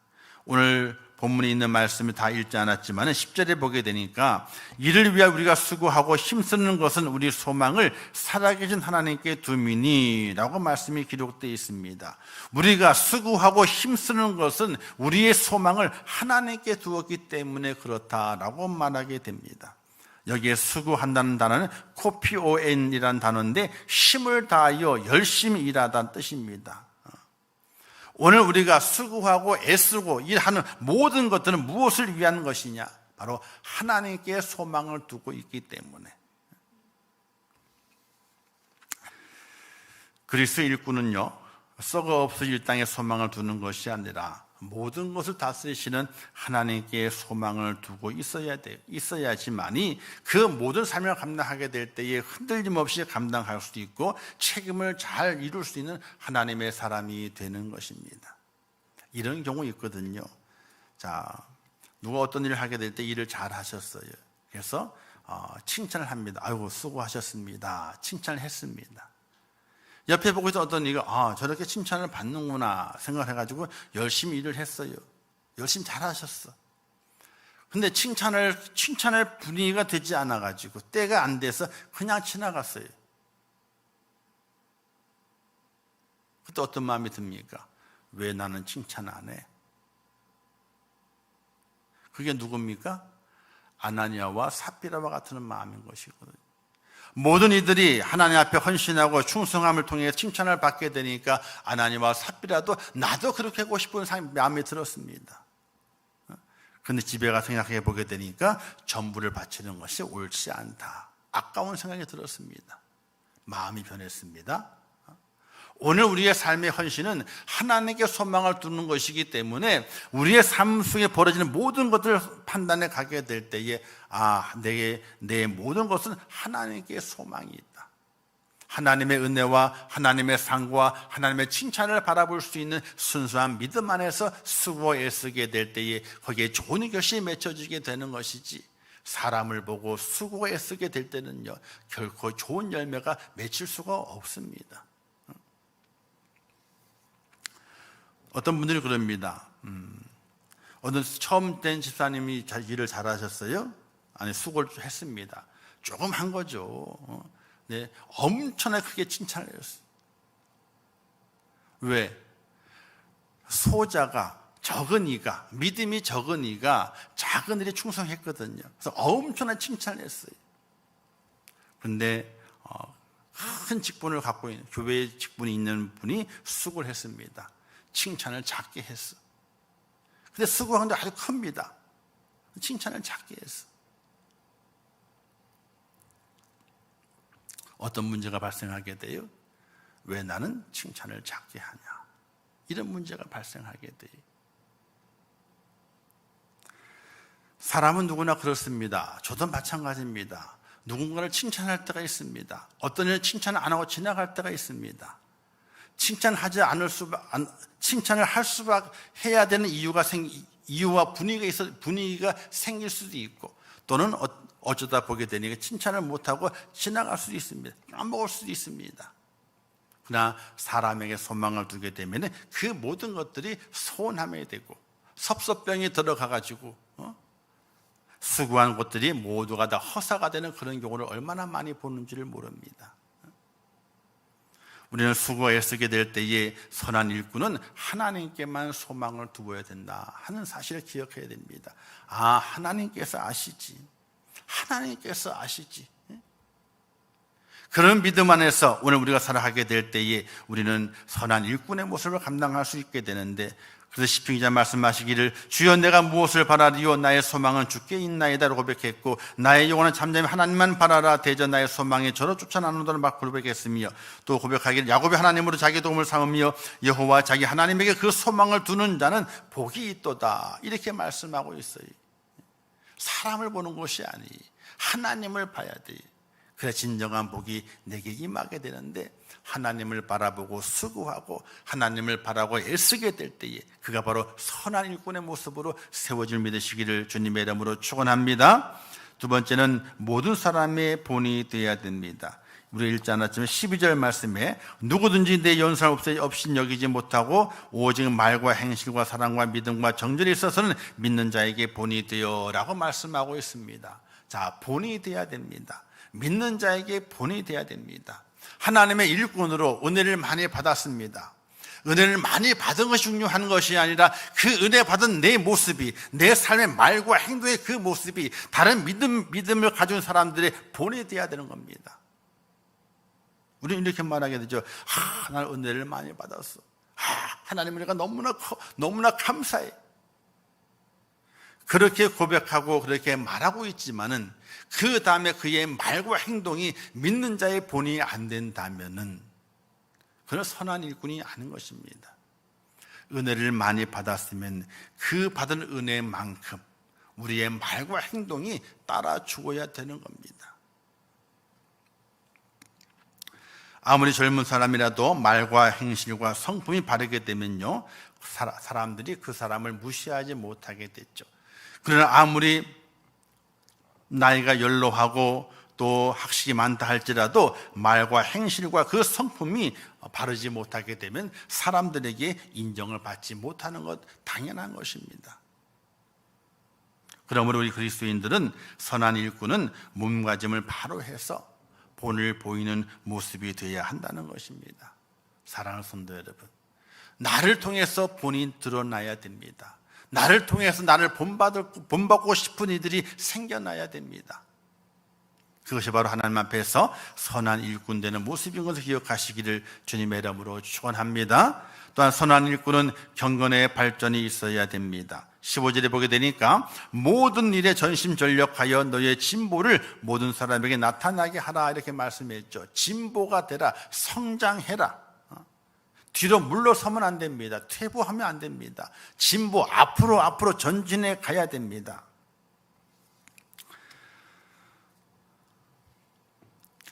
오늘 본문에 있는 말씀을 다 읽지 않았지만 10절에 보게 되니까, 이를 위하여 우리가 수고하고 힘쓰는 것은 우리 소망을 살아계신 하나님께 두미니 라고 말씀이 기록되어 있습니다. 우리가 수고하고 힘쓰는 것은 우리의 소망을 하나님께 두었기 때문에 그렇다라고 말하게 됩니다. 여기에 수고한다는 단어는 코피오엔이라는 단어인데, 힘을 다하여 열심히 일하다는 뜻입니다. 오늘 우리가 수고하고 애쓰고 일하는 모든 것들은 무엇을 위한 것이냐? 바로 하나님께 소망을 두고 있기 때문에. 그리스도의 일꾼은요, 썩어 없을 일 땅에 소망을 두는 것이 아니라 모든 것을 다스리시는 하나님께 소망을 두고 있어야지만이 그 모든 삶을 감당하게 될 때에 흔들림 없이 감당할 수도 있고 책임을 잘 이룰 수 있는 하나님의 사람이 되는 것입니다. 이런 경우 있거든요. 자, 누가 어떤 일을 하게 될 때 일을 잘 하셨어요. 그래서 칭찬을 합니다. 아이고, 수고하셨습니다. 칭찬을 했습니다. 옆에 보고 있던 어떤 이가 저렇게 칭찬을 받는구나 생각해가지고 열심히 일을 했어요. 열심히 잘하셨어. 근데 칭찬을 분위기가 되지 않아가지고 때가 안 돼서 그냥 지나갔어요. 그때 어떤 마음이 듭니까? 왜 나는 칭찬 안 해? 그게 누굽니까? 아나니아와 삽비라와 같은 마음인 것이거든요. 모든 이들이 하나님 앞에 헌신하고 충성함을 통해 칭찬을 받게 되니까 아나니아와 삽비라도 나도 그렇게 하고 싶은 마음이 들었습니다. 그런데 집에 가서 생각해 보게 되니까 전부를 바치는 것이 옳지 않다, 아까운 생각이 들었습니다. 마음이 변했습니다. 오늘 우리의 삶의 헌신은 하나님께 소망을 두는 것이기 때문에 우리의 삶 속에 벌어지는 모든 것들을 판단해 가게 될 때에 내 모든 것은 하나님께 소망이 있다. 하나님의 은혜와 하나님의 상과 하나님의 칭찬을 바라볼 수 있는 순수한 믿음 안에서 수고 애쓰게 될 때에 거기에 좋은 것이 맺혀지게 되는 것이지, 사람을 보고 수고 애쓰게 될 때는요, 결코 좋은 열매가 맺힐 수가 없습니다. 어떤 분들이 그럽니다. 어떤 처음 된 집사님이 일을 잘하셨어요. 수고를 했습니다. 조금 한 거죠. 네, 엄청나게 크게 칭찬을 했어요. 왜? 소자가, 적은 이가, 믿음이 적은 이가 작은 일에 충성했거든요. 그래서 엄청난 칭찬을 했어요. 그런데 큰 직분을 갖고 있는, 교회의 직분이 있는 분이 수고를 했습니다. 칭찬을 작게 했어. 근데 수고한 게 아주 큽니다. 칭찬을 작게 했어. 어떤 문제가 발생하게 돼요? 왜 나는 칭찬을 작게 하냐? 이런 문제가 발생하게 돼요. 사람은 누구나 그렇습니다. 저도 마찬가지입니다. 누군가를 칭찬할 때가 있습니다. 어떤 일은 칭찬을 안 하고 지나갈 때가 있습니다. 칭찬을 할 수밖에 해야 되는 이유와 분위기가 생길 수도 있고, 또는 어쩌다 보게 되니까 칭찬을 못하고 지나갈 수도 있습니다. 까먹을 수도 있습니다. 그러나 사람에게 소망을 두게 되면 그 모든 것들이 소원함이 되고, 섭섭병이 들어가가지고 수고한 것들이 모두가 다 허사가 되는 그런 경우를 얼마나 많이 보는지를 모릅니다. 우리는 수고에 쓰게 될 때에 선한 일꾼은 하나님께만 소망을 두어야 된다 하는 사실을 기억해야 됩니다. 하나님께서 아시지. 하나님께서 아시지. 그런 믿음 안에서 오늘 우리가 살아가게 될 때에 우리는 선한 일꾼의 모습을 감당할 수 있게 되는데, 그래서 시편 기자 말씀하시기를 주여 내가 무엇을 바라리요 나의 소망은 주께 있나이다라고 고백했고, 나의 영혼은 잠잠히 하나님만 바라라 대저 나의 소망이 저로 쫓아나는도를 막 고백했으며, 또 고백하기를 야곱이 하나님으로 자기 도움을 삼으며 여호와 자기 하나님에게 그 소망을 두는 자는 복이 있도다, 이렇게 말씀하고 있어요. 사람을 보는 것이 아니 하나님을 봐야 돼. 그래 진정한 복이 내게 임하게 되는데, 하나님을 바라보고 수고하고 하나님을 바라고 애쓰게 될 때에 그가 바로 선한 일꾼의 모습으로 세워질 믿으시기를 주님의 이름으로 축원합니다. 두 번째는 모든 사람의 본이 되어야 됩니다. 우리 읽지 않았지만 12절 말씀에 누구든지 내 연설 없이 여기지 못하고 오직 말과 행실과 사랑과 믿음과 정절에 있어서는 믿는 자에게 본이 되어라고 말씀하고 있습니다. 자, 본이 되어야 됩니다. 믿는 자에게 본이 되어야 됩니다. 하나님의 일꾼으로 은혜를 많이 받았습니다. 은혜를 많이 받은 것이 중요한 것이 아니라 그 은혜 받은 내 모습이, 내 삶의 말과 행동의 그 모습이 다른 믿음을 가진 사람들의 본이 되어야 되는 겁니다. 우리는 이렇게 말하게 되죠. 나는 은혜를 많이 받았어. 하나님 은혜가 너무나 감사해. 그렇게 고백하고 그렇게 말하고 있지만은 그 다음에 그의 말과 행동이 믿는 자의 본이 안 된다면은 그는 선한 일꾼이 아닌 것입니다. 은혜를 많이 받았으면 그 받은 은혜만큼 우리의 말과 행동이 따라 죽어야 되는 겁니다. 아무리 젊은 사람이라도 말과 행실과 성품이 바르게 되면요, 사람들이 그 사람을 무시하지 못하게 됐죠. 그러나 아무리 나이가 연로하고 또 학식이 많다 할지라도 말과 행실과 그 성품이 바르지 못하게 되면 사람들에게 인정을 받지 못하는 것 당연한 것입니다. 그러므로 우리 그리스도인들은 선한 일꾼은 몸가짐을 바로 해서 본을 보이는 모습이 되어야 한다는 것입니다. 사랑하는 성도 여러분, 나를 통해서 본이 드러나야 됩니다. 나를 통해서 나를 본받고 싶은 이들이 생겨나야 됩니다. 그것이 바로 하나님 앞에서 선한 일꾼 되는 모습인 것을 기억하시기를 주님의 이름으로 축원합니다. 또한 선한 일꾼은 경건의 발전이 있어야 됩니다. 15절에 보게 되니까 모든 일에 전심전력하여 너의 진보를 모든 사람에게 나타나게 하라, 이렇게 말씀했죠. 진보가 되라, 성장해라. 뒤로 물러서면 안 됩니다. 퇴보하면 안 됩니다. 진보, 앞으로 전진해 가야 됩니다.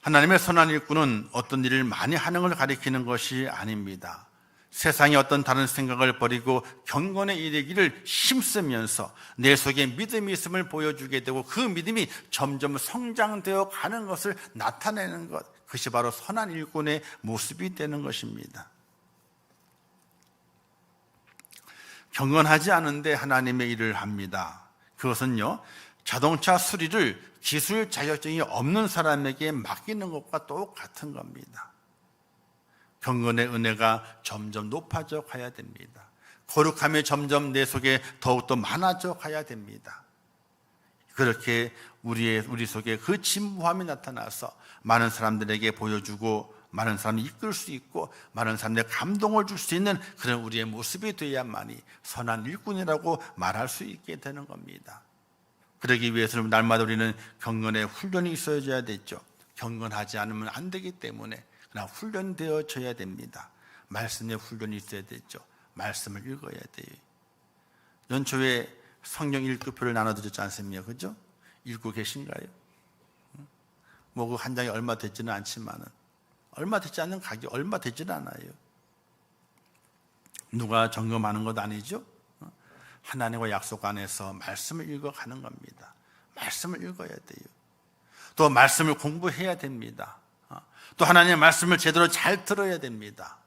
하나님의 선한 일꾼은 어떤 일을 많이 하는 걸 가리키는 것이 아닙니다. 세상의 어떤 다른 생각을 버리고 경건에 이르기를 힘쓰면서 내 속에 믿음이 있음을 보여주게 되고 그 믿음이 점점 성장되어 가는 것을 나타내는 것, 그것이 바로 선한 일꾼의 모습이 되는 것입니다. 경건하지 않은데 하나님의 일을 합니다. 그것은요, 자동차 수리를 기술 자격증이 없는 사람에게 맡기는 것과 똑같은 겁니다. 경건의 은혜가 점점 높아져 가야 됩니다. 거룩함이 점점 내 속에 더욱더 많아져 가야 됩니다. 그렇게 우리 속에 그 진부함이 나타나서 많은 사람들에게 보여주고 많은 사람을 이끌 수 있고 많은 사람들에게 감동을 줄 수 있는 그런 우리의 모습이 되어야만이 선한 일꾼이라고 말할 수 있게 되는 겁니다. 그러기 위해서는 날마다 우리는 경건의 훈련이 있어야 되죠. 경건하지 않으면 안 되기 때문에 그냥 훈련되어져야 됩니다. 말씀의 훈련이 있어야 되죠. 말씀을 읽어야 돼요. 연초에 성경 읽기표를 나눠드렸지 않습니까? 그죠? 읽고 계신가요? 뭐 그 한 장이 얼마 되지는 않지만은 얼마 되지 않는 가격 얼마 되지는 않아요. 누가 점검하는 것 아니죠? 하나님과 약속 안에서 말씀을 읽어가는 겁니다. 말씀을 읽어야 돼요. 또 말씀을 공부해야 됩니다. 또 하나님의 말씀을 제대로 잘 들어야 됩니다.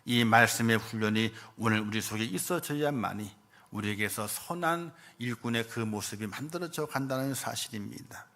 이 말씀의 훈련이 오늘 우리 속에 있어져야만이 우리에게서 선한 일꾼의 그 모습이 만들어져 간다는 사실입니다.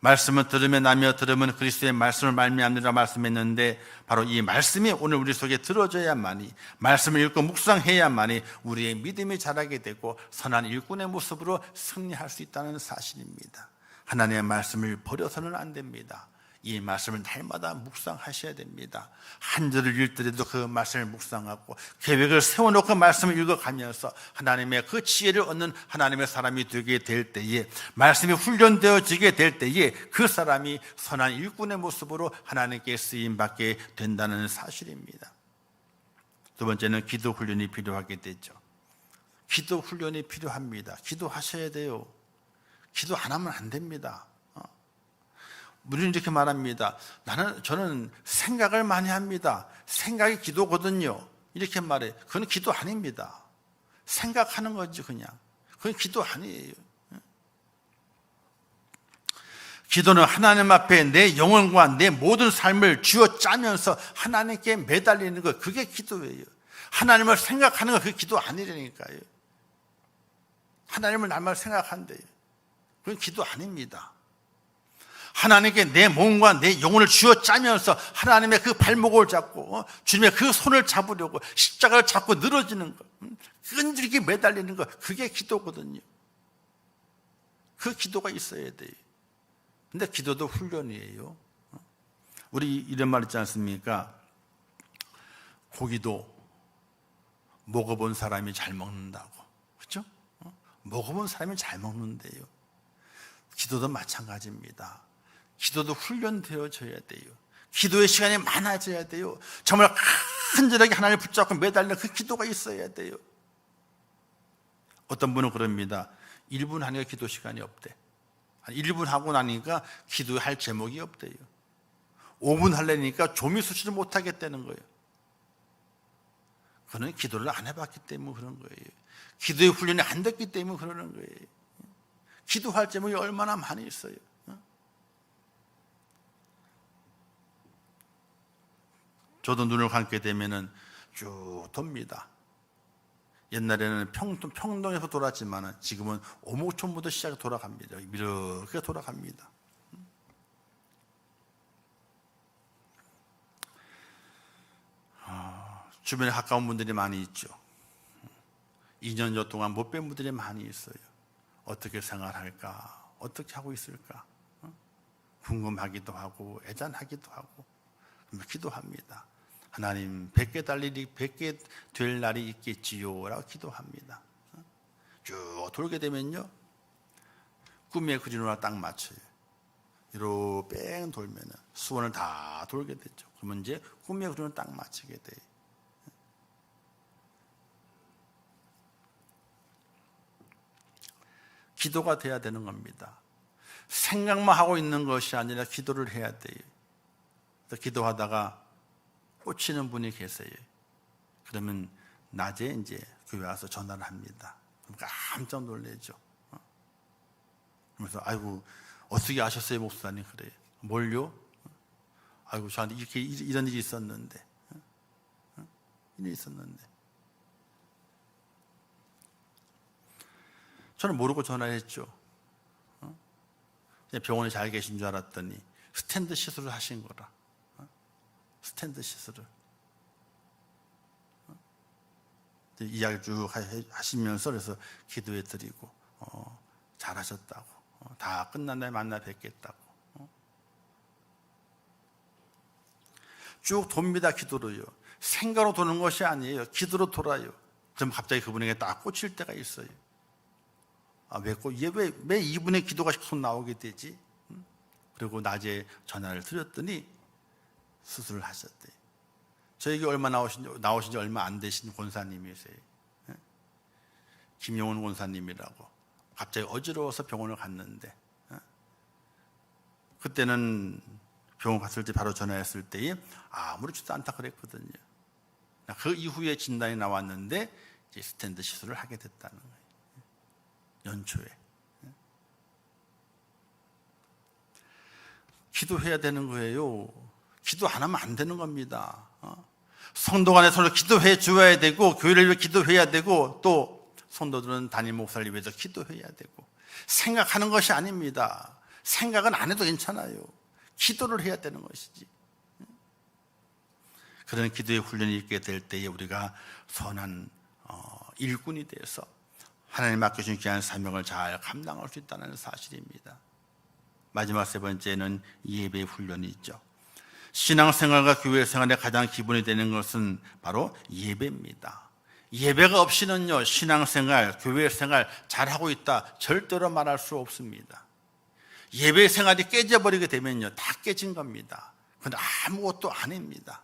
말씀을 들으면 그리스도의 말씀을 말미암으리라 말씀했는데 바로 이 말씀이 오늘 우리 속에 들어져야만이 말씀을 읽고 묵상해야만이 우리의 믿음이 자라게 되고 선한 일꾼의 모습으로 승리할 수 있다는 사실입니다. 하나님의 말씀을 버려서는 안 됩니다. 이 말씀을 날마다 묵상하셔야 됩니다. 한 절을 읽더라도 그 말씀을 묵상하고 계획을 세워놓고 말씀을 읽어가면서 하나님의 그 지혜를 얻는 하나님의 사람이 되게 될 때에 말씀이 훈련되어지게 될 때에 그 사람이 선한 일꾼의 모습으로 하나님께 쓰임받게 된다는 사실입니다. 두 번째는 기도 훈련이 필요하게 되죠. 기도 훈련이 필요합니다. 기도하셔야 돼요. 기도 안 하면 안 됩니다. 우리는 이렇게 말합니다. 저는 생각을 많이 합니다. 생각이 기도거든요. 이렇게 말해. 그건 기도 아닙니다. 생각하는 거지 그냥. 그건 기도 아니에요. 기도는 하나님 앞에 내 영혼과 내 모든 삶을 쥐어 짜면서 하나님께 매달리는 것, 그게 기도예요. 하나님을 생각하는 거, 그게 기도 아니라니까요. 하나님을 날마다 생각한대요. 그건 기도 아닙니다. 하나님께 내 몸과 내 영혼을 쥐어 짜면서 하나님의 그 발목을 잡고 주님의 그 손을 잡으려고 십자가를 잡고 늘어지는 것, 끈질기게 매달리는 것, 그게 기도거든요. 그 기도가 있어야 돼요. 근데 기도도 훈련이에요. 우리 이런 말 있지 않습니까? 고기도 먹어본 사람이 잘 먹는다고. 그렇죠? 먹어본 사람이 잘 먹는데요. 기도도 마찬가지입니다. 기도도 훈련되어져야 돼요. 기도의 시간이 많아져야 돼요. 정말 간절하게 하나님을 붙잡고 매달리는 그 기도가 있어야 돼요. 어떤 분은 그럽니다. 1분 하니까 기도 시간이 없대. 1분 하고 나니까 기도할 제목이 없대요. 5분 하려니까 좀이 수치를 못하겠다는 거예요. 그는 기도를 안 해봤기 때문에 그런 거예요. 기도의 훈련이 안 됐기 때문에 그러는 거예요. 기도할 제목이 얼마나 많이 있어요. 저도 눈을 감게 되면은 쭉 돕니다. 옛날에는 평동에서 돌았지만 지금은 오목촌부터 시작해 돌아갑니다. 이렇게 돌아갑니다. 주변에 가까운 분들이 많이 있죠. 2년여 동안 못 뵌 분들이 많이 있어요. 어떻게 생활할까? 어떻게 하고 있을까? 궁금하기도 하고 애잔하기도 하고 기도합니다. 하나님, 100개 될 날이 있겠지요 라고 기도합니다. 쭉 돌게 되면요, 꿈의 그림으로 딱 맞춰요. 이로 뺑 돌면 수원을 다 돌게 되죠. 그러면 이제 꿈의 그림을 딱 맞추게 돼요. 기도가 돼야 되는 겁니다. 생각만 하고 있는 것이 아니라 기도를 해야 돼요. 기도하다가 꽂히는 분이 계세요. 그러면 낮에 이제 교회 와서 전화를 합니다. 그럼 깜짝 놀래죠. 그래서 아이고 어떻게 아셨어요 목사님? 그래요. 뭘요? 아이고 저한테 이런 일이 있었는데, 이런 일이 있었는데. 저는 모르고 전화했죠. 병원에 잘 계신 줄 알았더니 스탠드 시술을 하신 거라. 스탠드 시술을. 이야기 쭉 하시면서 그래서 기도해 드리고 잘하셨다고, 다 끝난 다음에 만나 뵙겠다고. 쭉 돕니다. 기도로요. 생각으로 도는 것이 아니에요. 기도로 돌아요. 그럼 갑자기 그분에게 딱 꽂힐 때가 있어요. 왜 이분의 기도가 계속 나오게 되지? 그리고 낮에 전화를 드렸더니 수술을 하셨대요. 저에게 얼마 나오신 지 얼마 안 되신 권사님이세요. 김용훈 권사님이라고. 갑자기 어지러워서 병원을 갔는데, 그때는 병원 갔을 때 바로 전화했을 때에 아무렇지도 않다 그랬거든요. 그 이후에 진단이 나왔는데 이제 스탠드 시술을 하게 됐다는 거예요. 연초에. 기도해야 되는 거예요. 기도 안 하면 안 되는 겁니다. 성도 간에 서로 기도해 줘야 되고, 교회를 위해 기도해야 되고, 또 성도들은 담임 목사를 위해서 기도해야 되고, 생각하는 것이 아닙니다. 생각은 안 해도 괜찮아요. 기도를 해야 되는 것이지. 그런 기도의 훈련이 있게 될 때에 우리가 선한 일꾼이 돼서 하나님 맡겨주신 귀한 사명을 잘 감당할 수 있다는 사실입니다. 마지막 세 번째는 예배 훈련이 있죠. 신앙생활과 교회생활의 가장 기본이 되는 것은 바로 예배입니다. 예배가 없이는요, 신앙생활, 교회생활 잘하고 있다 절대로 말할 수 없습니다. 예배 생활이 깨져버리게 되면요, 다 깨진 겁니다. 그건 아무것도 아닙니다.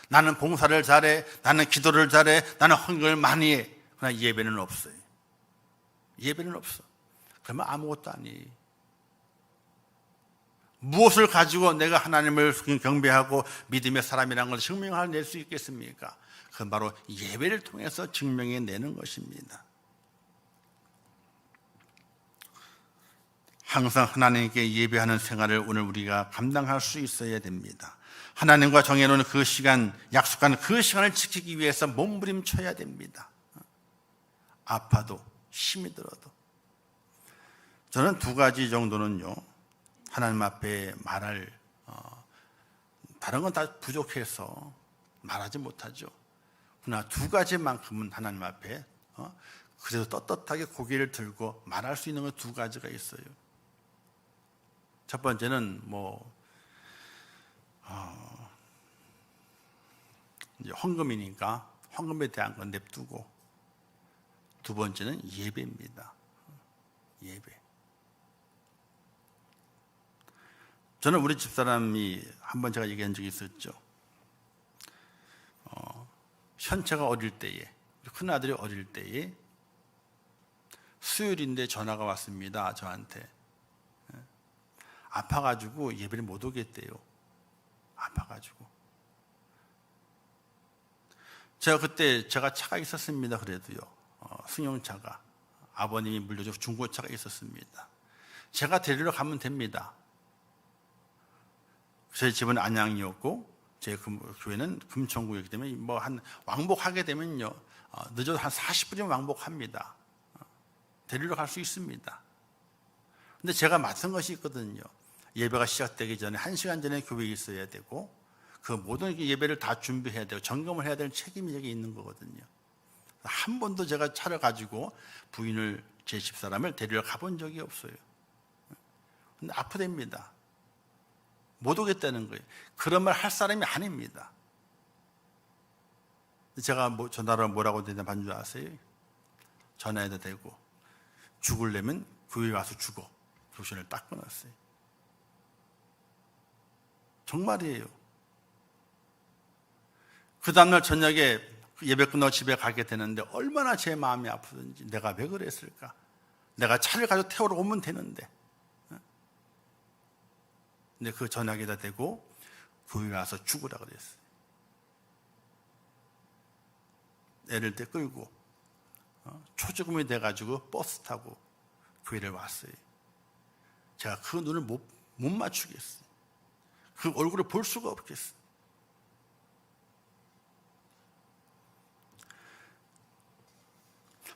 나는 봉사를 잘해, 나는 기도를 잘해, 나는 헌금을 많이 해. 그러나 예배는 없어요. 예배는 없어. 그러면 아무것도 아니에요. 무엇을 가지고 내가 하나님을 경배하고 믿음의 사람이라는 것을 증명할 수 있겠습니까? 그건 바로 예배를 통해서 증명해내는 것입니다. 항상 하나님께 예배하는 생활을 오늘 우리가 감당할 수 있어야 됩니다. 하나님과 정해놓은 그 시간, 약속한 그 시간을 지키기 위해서 몸부림쳐야 됩니다. 아파도 힘이 들어도. 저는 두 가지 정도는요, 하나님 앞에 말할, 다른 건 다 부족해서 말하지 못하죠. 그러나 두 가지만큼은 하나님 앞에 그래도 떳떳하게 고개를 들고 말할 수 있는 건 두 가지가 있어요. 첫 번째는 이제 헌금이니까 헌금에 대한 건 냅두고, 두 번째는 예배입니다. 예배. 저는 우리 집사람이 한번 제가 얘기한 적이 있었죠. 현채가 어릴 때에, 큰아들이 어릴 때에 수요일인데 전화가 왔습니다. 저한테. 아파가지고 예배를 못 오겠대요. 아파가지고. 제가 차가 있었습니다. 그래도요. 승용차가. 아버님이 물려준 중고차가 있었습니다. 제가 데리러 가면 됩니다. 저희 집은 안양이었고, 제 교회는 금천구이기 때문에 왕복하게 되면요, 늦어도 한 40분이면 왕복합니다. 데리러 갈 수 있습니다. 근데 제가 맡은 것이 있거든요. 예배가 시작되기 전에 1시간 전에 교회에 있어야 되고, 그 모든 예배를 다 준비해야 되고 점검을 해야 될 책임이 여기 있는 거거든요. 한 번도 제가 차를 가지고 부인을, 제 집사람을 데리러 가본 적이 없어요. 근데 아프답니다. 못 오겠다는 거예요. 그런 말 할 사람이 아닙니다. 제가 전화로 뭐라고 대답한 줄 아세요? 전화해도 되고, 죽으려면 교회 와서 죽어. 교신을 딱 끊었어요. 정말이에요. 그 다음날 저녁에 예배 끝나고 집에 가게 되는데 얼마나 제 마음이 아프든지, 내가 왜 그랬을까? 내가 차를 가지고 태우러 오면 되는데. 근데 그 전화기에다 대고 교회 와서 죽으라 그랬어요. 애를 때 끌고 초죽음이 돼가지고 버스 타고 교회를 왔어요. 제가 그 눈을 못 맞추겠어요. 그 얼굴을 볼 수가 없겠어요.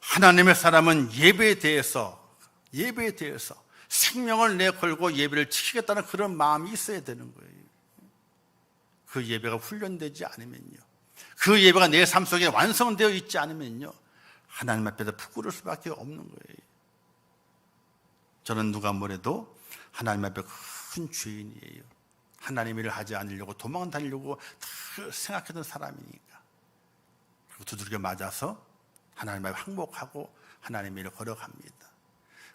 하나님의 사람은 예배에 대해서 생명을 내걸고 예배를 지키겠다는 그런 마음이 있어야 되는 거예요. 그 예배가 훈련되지 않으면요, 그 예배가 내 삶 속에 완성되어 있지 않으면요, 하나님 앞에서 부끄러울 수밖에 없는 거예요. 저는 누가 뭐래도 하나님 앞에 큰 죄인이에요. 하나님 일을 하지 않으려고 도망 다니려고 생각했던 사람이니까. 그리고 두들겨 맞아서 하나님 앞에 항복하고 하나님 일을 걸어갑니다.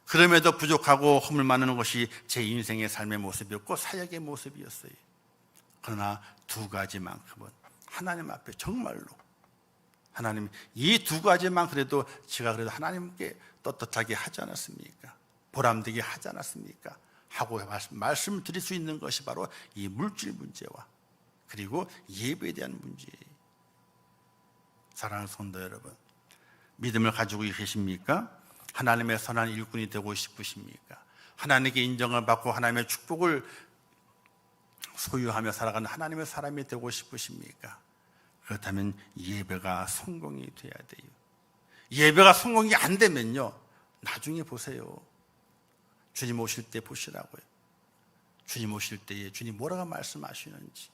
그럼에도 부족하고 허물 많은 것이 제 인생의 삶의 모습이었고 사역의 모습이었어요. 그러나 두 가지만큼은 하나님 앞에 정말로 하나님, 이 두 가지만 그래도 제가 그래도 하나님께 떳떳하게 하지 않았습니까? 보람되게 하지 않았습니까? 하고 말씀을 드릴 수 있는 것이 바로 이 물질 문제와 그리고 예배에 대한 문제예요. 사랑하는 성도 여러분, 믿음을 가지고 계십니까? 하나님의 선한 일꾼이 되고 싶으십니까? 하나님께 인정을 받고 하나님의 축복을 소유하며 살아가는 하나님의 사람이 되고 싶으십니까? 그렇다면 예배가 성공이 돼야 돼요. 예배가 성공이 안 되면요, 나중에 보세요. 주님 오실 때 보시라고요. 주님 오실 때에 주님 뭐라고 말씀하시는지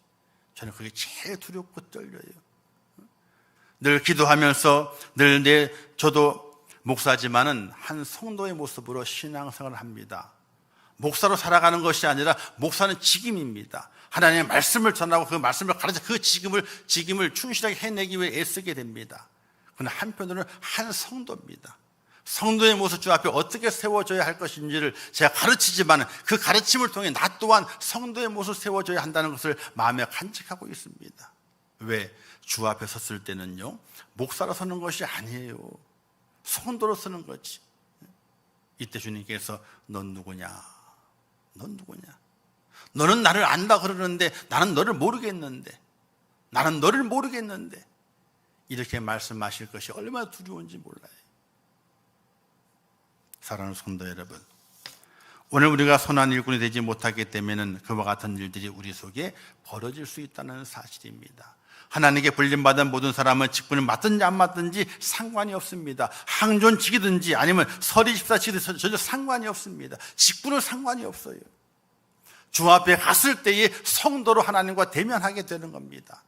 저는 그게 제일 두렵고 떨려요. 늘 기도하면서 저도 목사지만은 한 성도의 모습으로 신앙생활을 합니다. 목사로 살아가는 것이 아니라 목사는 직임입니다. 하나님의 말씀을 전하고 그 말씀을 가르쳐 그 직임을 충실하게 해내기 위해 애쓰게 됩니다. 그러나 한편으로는 한 성도입니다. 성도의 모습 주 앞에 어떻게 세워져야 할 것인지를 제가 가르치지만 그 가르침을 통해 나 또한 성도의 모습을 세워져야 한다는 것을 마음에 간직하고 있습니다. 왜? 주 앞에 섰을 때는요, 목사로 서는 것이 아니에요. 성도로 서는 거지. 이때 주님께서 넌 누구냐? 넌 누구냐? 너는 나를 안다 그러는데 나는 너를 모르겠는데, 나는 너를 모르겠는데, 이렇게 말씀하실 것이 얼마나 두려운지 몰라요. 사랑하는 성도 여러분, 오늘 우리가 선한 일꾼이 되지 못하기 때문에는 그와 같은 일들이 우리 속에 벌어질 수 있다는 사실입니다. 하나님께 불림받은 모든 사람은 직분을 맡든지 안 맡든지 상관이 없습니다. 항존 지키든지 아니면 서리 집사 지키든지 전혀 상관이 없습니다. 직분은 상관이 없어요. 주 앞에 갔을 때에 성도로 하나님과 대면하게 되는 겁니다.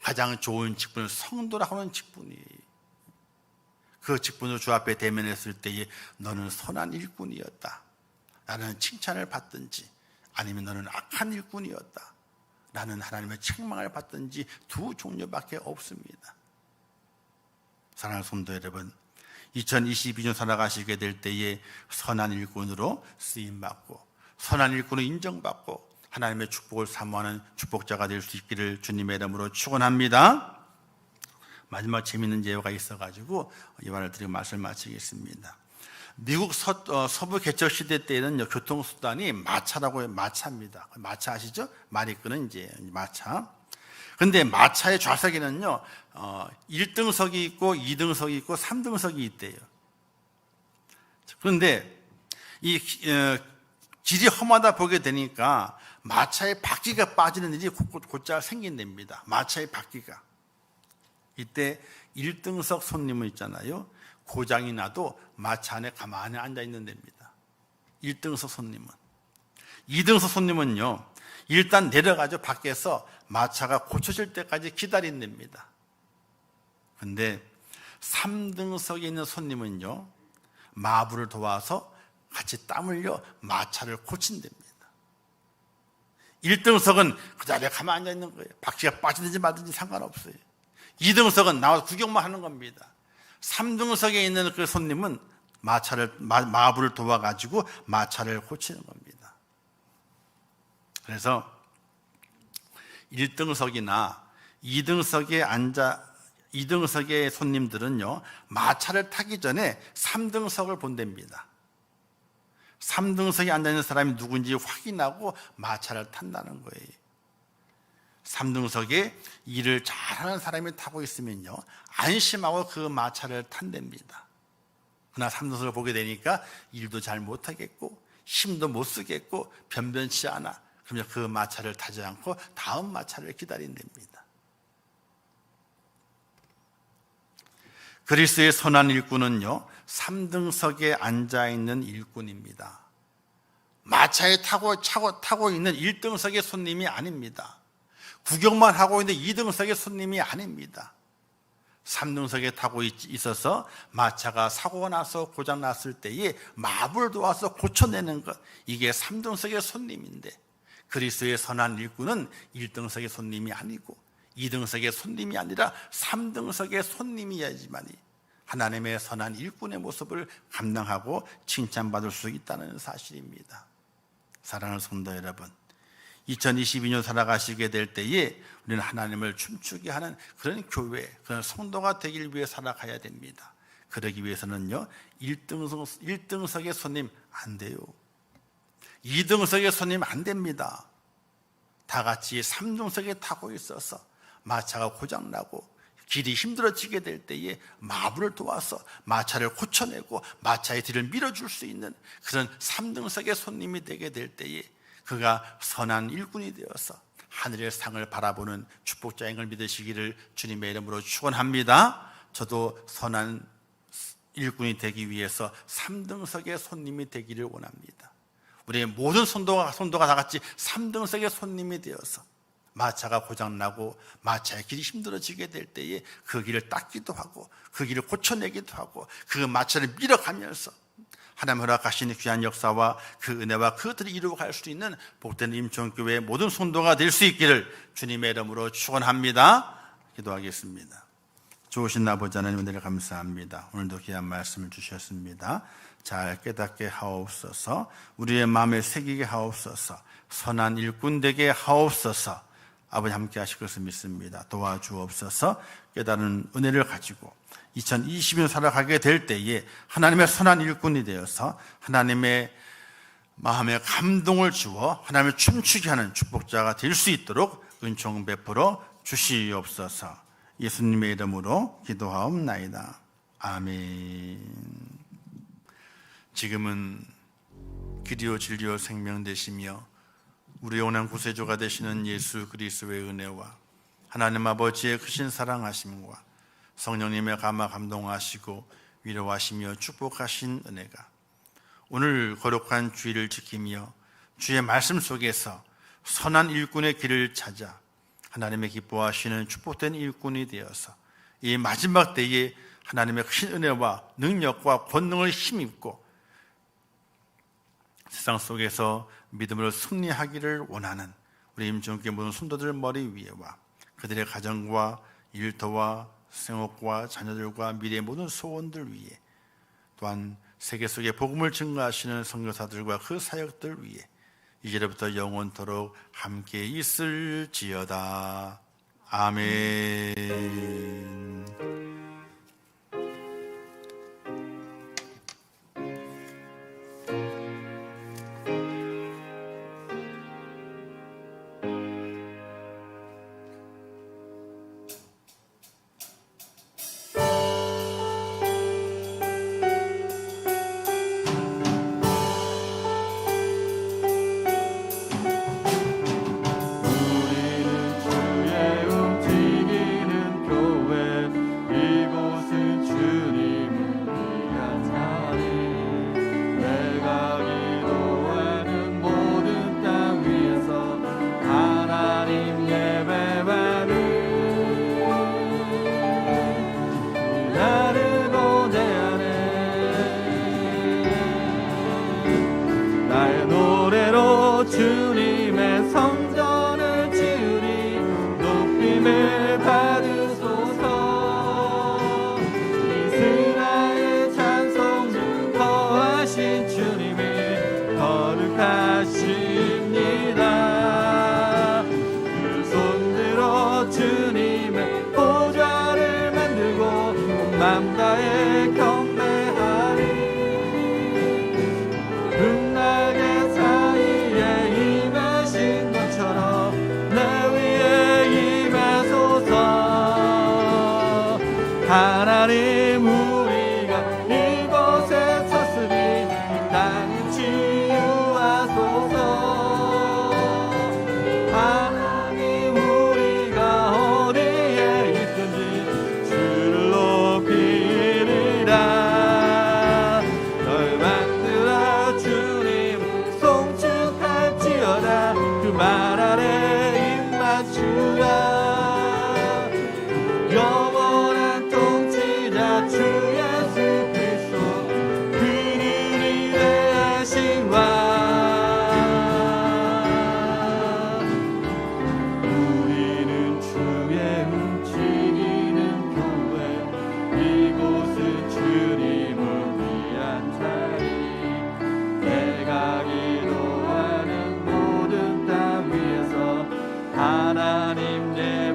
가장 좋은 직분은 성도라 하는 직분이에요. 그 직분으로 주 앞에 대면했을 때에 너는 선한 일꾼이었다, 나는 칭찬을 받든지 아니면 너는 악한 일꾼이었다, 나는 하나님의 책망을 받든지 두 종류밖에 없습니다. 사랑하는 성도 여러분, 2022년 살아가시게 될 때에 선한 일꾼으로 쓰임받고 선한 일꾼으로 인정받고 하나님의 축복을 사모하는 축복자가 될 수 있기를 주님의 이름으로 축원합니다. 마지막 재미있는 예화가 있어가지고 이 말을 드리고 말씀을 마치겠습니다. 미국 서부 개척 시대 때에는 교통수단이 마차라고 해요. 마차입니다. 마차 아시죠? 말이 끄는 이제 마차. 근데 마차의 좌석에는요, 1등석이 있고 2등석이 있고 3등석이 있대요. 그런데 이 길이 험하다 보게 되니까 마차의 바퀴가 빠지는 일이 곧잘 생긴답니다. 마차의 바퀴가. 이때 1등석 손님은 있잖아요, 고장이 나도 마차 안에 가만히 앉아 있는 데입니다. 1등석 손님은. 2등석 손님은요, 일단 내려가죠. 밖에서 마차가 고쳐질 때까지 기다린답니다. 근데 3등석에 있는 손님은요, 마부를 도와서 같이 땀 흘려 마차를 고친답니다. 1등석은 그 자리에 가만히 앉아 있는 거예요. 바퀴가 빠지든지 말든지 상관없어요. 2등석은 나와서 구경만 하는 겁니다. 3등석에 있는 그 손님은 마부를 도와가지고 마차를 고치는 겁니다. 그래서 1등석이나 2등석의 손님들은요, 마차를 타기 전에 3등석을 본답니다. 3등석에 앉아있는 사람이 누군지 확인하고 마차를 탄다는 거예요. 3등석에 일을 잘하는 사람이 타고 있으면요, 안심하고 그 마차를 탄답니다. 그러나 3등석을 보게 되니까 일도 잘 못하겠고 힘도 못 쓰겠고 변변치 않아. 그러면 그 마차를 타지 않고 다음 마차를 기다린답니다. 그리스도의 선한 일꾼은요, 3등석에 앉아있는 일꾼입니다. 마차에 타고 있는 1등석의 손님이 아닙니다. 구경만 하고 있는 2등석의 손님이 아닙니다. 3등석에 타고 있어서 마차가 사고가 나서 고장 났을 때에 마부를 도와서 고쳐내는 것, 이게 3등석의 손님인데, 그리스도의 선한 일꾼은 1등석의 손님이 아니고 2등석의 손님이 아니라 3등석의 손님이야지만이 하나님의 선한 일꾼의 모습을 감당하고 칭찬받을 수 있다는 사실입니다. 사랑하는 성도 여러분, 2022년 살아가시게 될 때에 우리는 하나님을 춤추게 하는 그런 교회, 그런 성도가 되길 위해 살아가야 됩니다. 그러기 위해서는요, 1등석의 손님 안 돼요. 2등석의 손님 안 됩니다. 다 같이 3등석에 타고 있어서 마차가 고장나고 길이 힘들어지게 될 때에 마부를 도와서 마차를 고쳐내고 마차의 뒤를 밀어줄 수 있는 그런 3등석의 손님이 되게 될 때에 그가 선한 일꾼이 되어서 하늘의 상을 바라보는 축복자인 걸 믿으시기를 주님의 이름으로 축원합니다. 저도 선한 일꾼이 되기 위해서 3등석의 손님이 되기를 원합니다. 우리의 모든 성도가 다 같이 3등석의 손님이 되어서 마차가 고장나고 마차의 길이 힘들어지게 될 때에 그 길을 닦기도 하고 그 길을 고쳐내기도 하고 그 마차를 밀어가면서 하나님 허락하신 귀한 역사와 그 은혜와 그것들을 이루어갈 수 있는 복된 임종교회의 모든 성도가 될 수 있기를 주님의 이름으로 축원합니다. 기도하겠습니다. 좋으신 아버지 하나님, 은혜를 감사합니다. 오늘도 귀한 말씀을 주셨습니다. 잘 깨닫게 하옵소서. 우리의 마음에 새기게 하옵소서. 선한 일꾼 되게 하옵소서. 아버지 함께 하실 것을 믿습니다. 도와주옵소서. 깨달은 은혜를 가지고 2020년 살아가게 될 때에 하나님의 선한 일꾼이 되어서 하나님의 마음에 감동을 주어 하나님을 춤추게 하는 축복자가 될 수 있도록 은총 베풀어 주시옵소서. 예수님의 이름으로 기도하옵나이다. 아멘. 지금은 길이요 진리요 생명 되시며 우리의 영원한 구세주가 되시는 예수 그리스도의 은혜와 하나님 아버지의 크신 사랑하심과 성령님의 감화 감동하시고 위로하시며 축복하신 은혜가 오늘 거룩한 주일을 지키며 주의 말씀 속에서 선한 일꾼의 길을 찾아 하나님의 기뻐하시는 축복된 일꾼이 되어서 이 마지막 때에 하나님의 크신 은혜와 능력과 권능을 힘입고 세상 속에서 믿음으로 승리하기를 원하는 우리 임종교회 모든 성도들 머리 위에와 그들의 가정과 일터와 생업과 자녀들과 미래의 모든 소원들 위에 또한 세계 속에 복음을 증거하시는 선교사들과 그 사역들 위에 이제부터 영원토록 함께 있을지어다. 아멘. 주님의 성전을 지으리 높임을 받으소서. 이스라엘 찬송 거하신 주님이 거룩하십니다. 두 손들어 주님의 보좌를 만들고 온 맘 다해 경배하리. 극락의 사이에 임하신 것처럼 내 위에 임하소서. 하나님 우리가 이곳에 섰으니 이 땅을 치유하소서. 하나님 우리가 어디에 있든지 주를 높이리라. 널 만들어 주님 송축 영원한 통치자 주 예수 그리스도 그는 위대하신 왕 우리는 주의 움직이는 교회 이곳은 주님을 위한 자리 내가 기도하는 모든 땅 위에서 하나님 내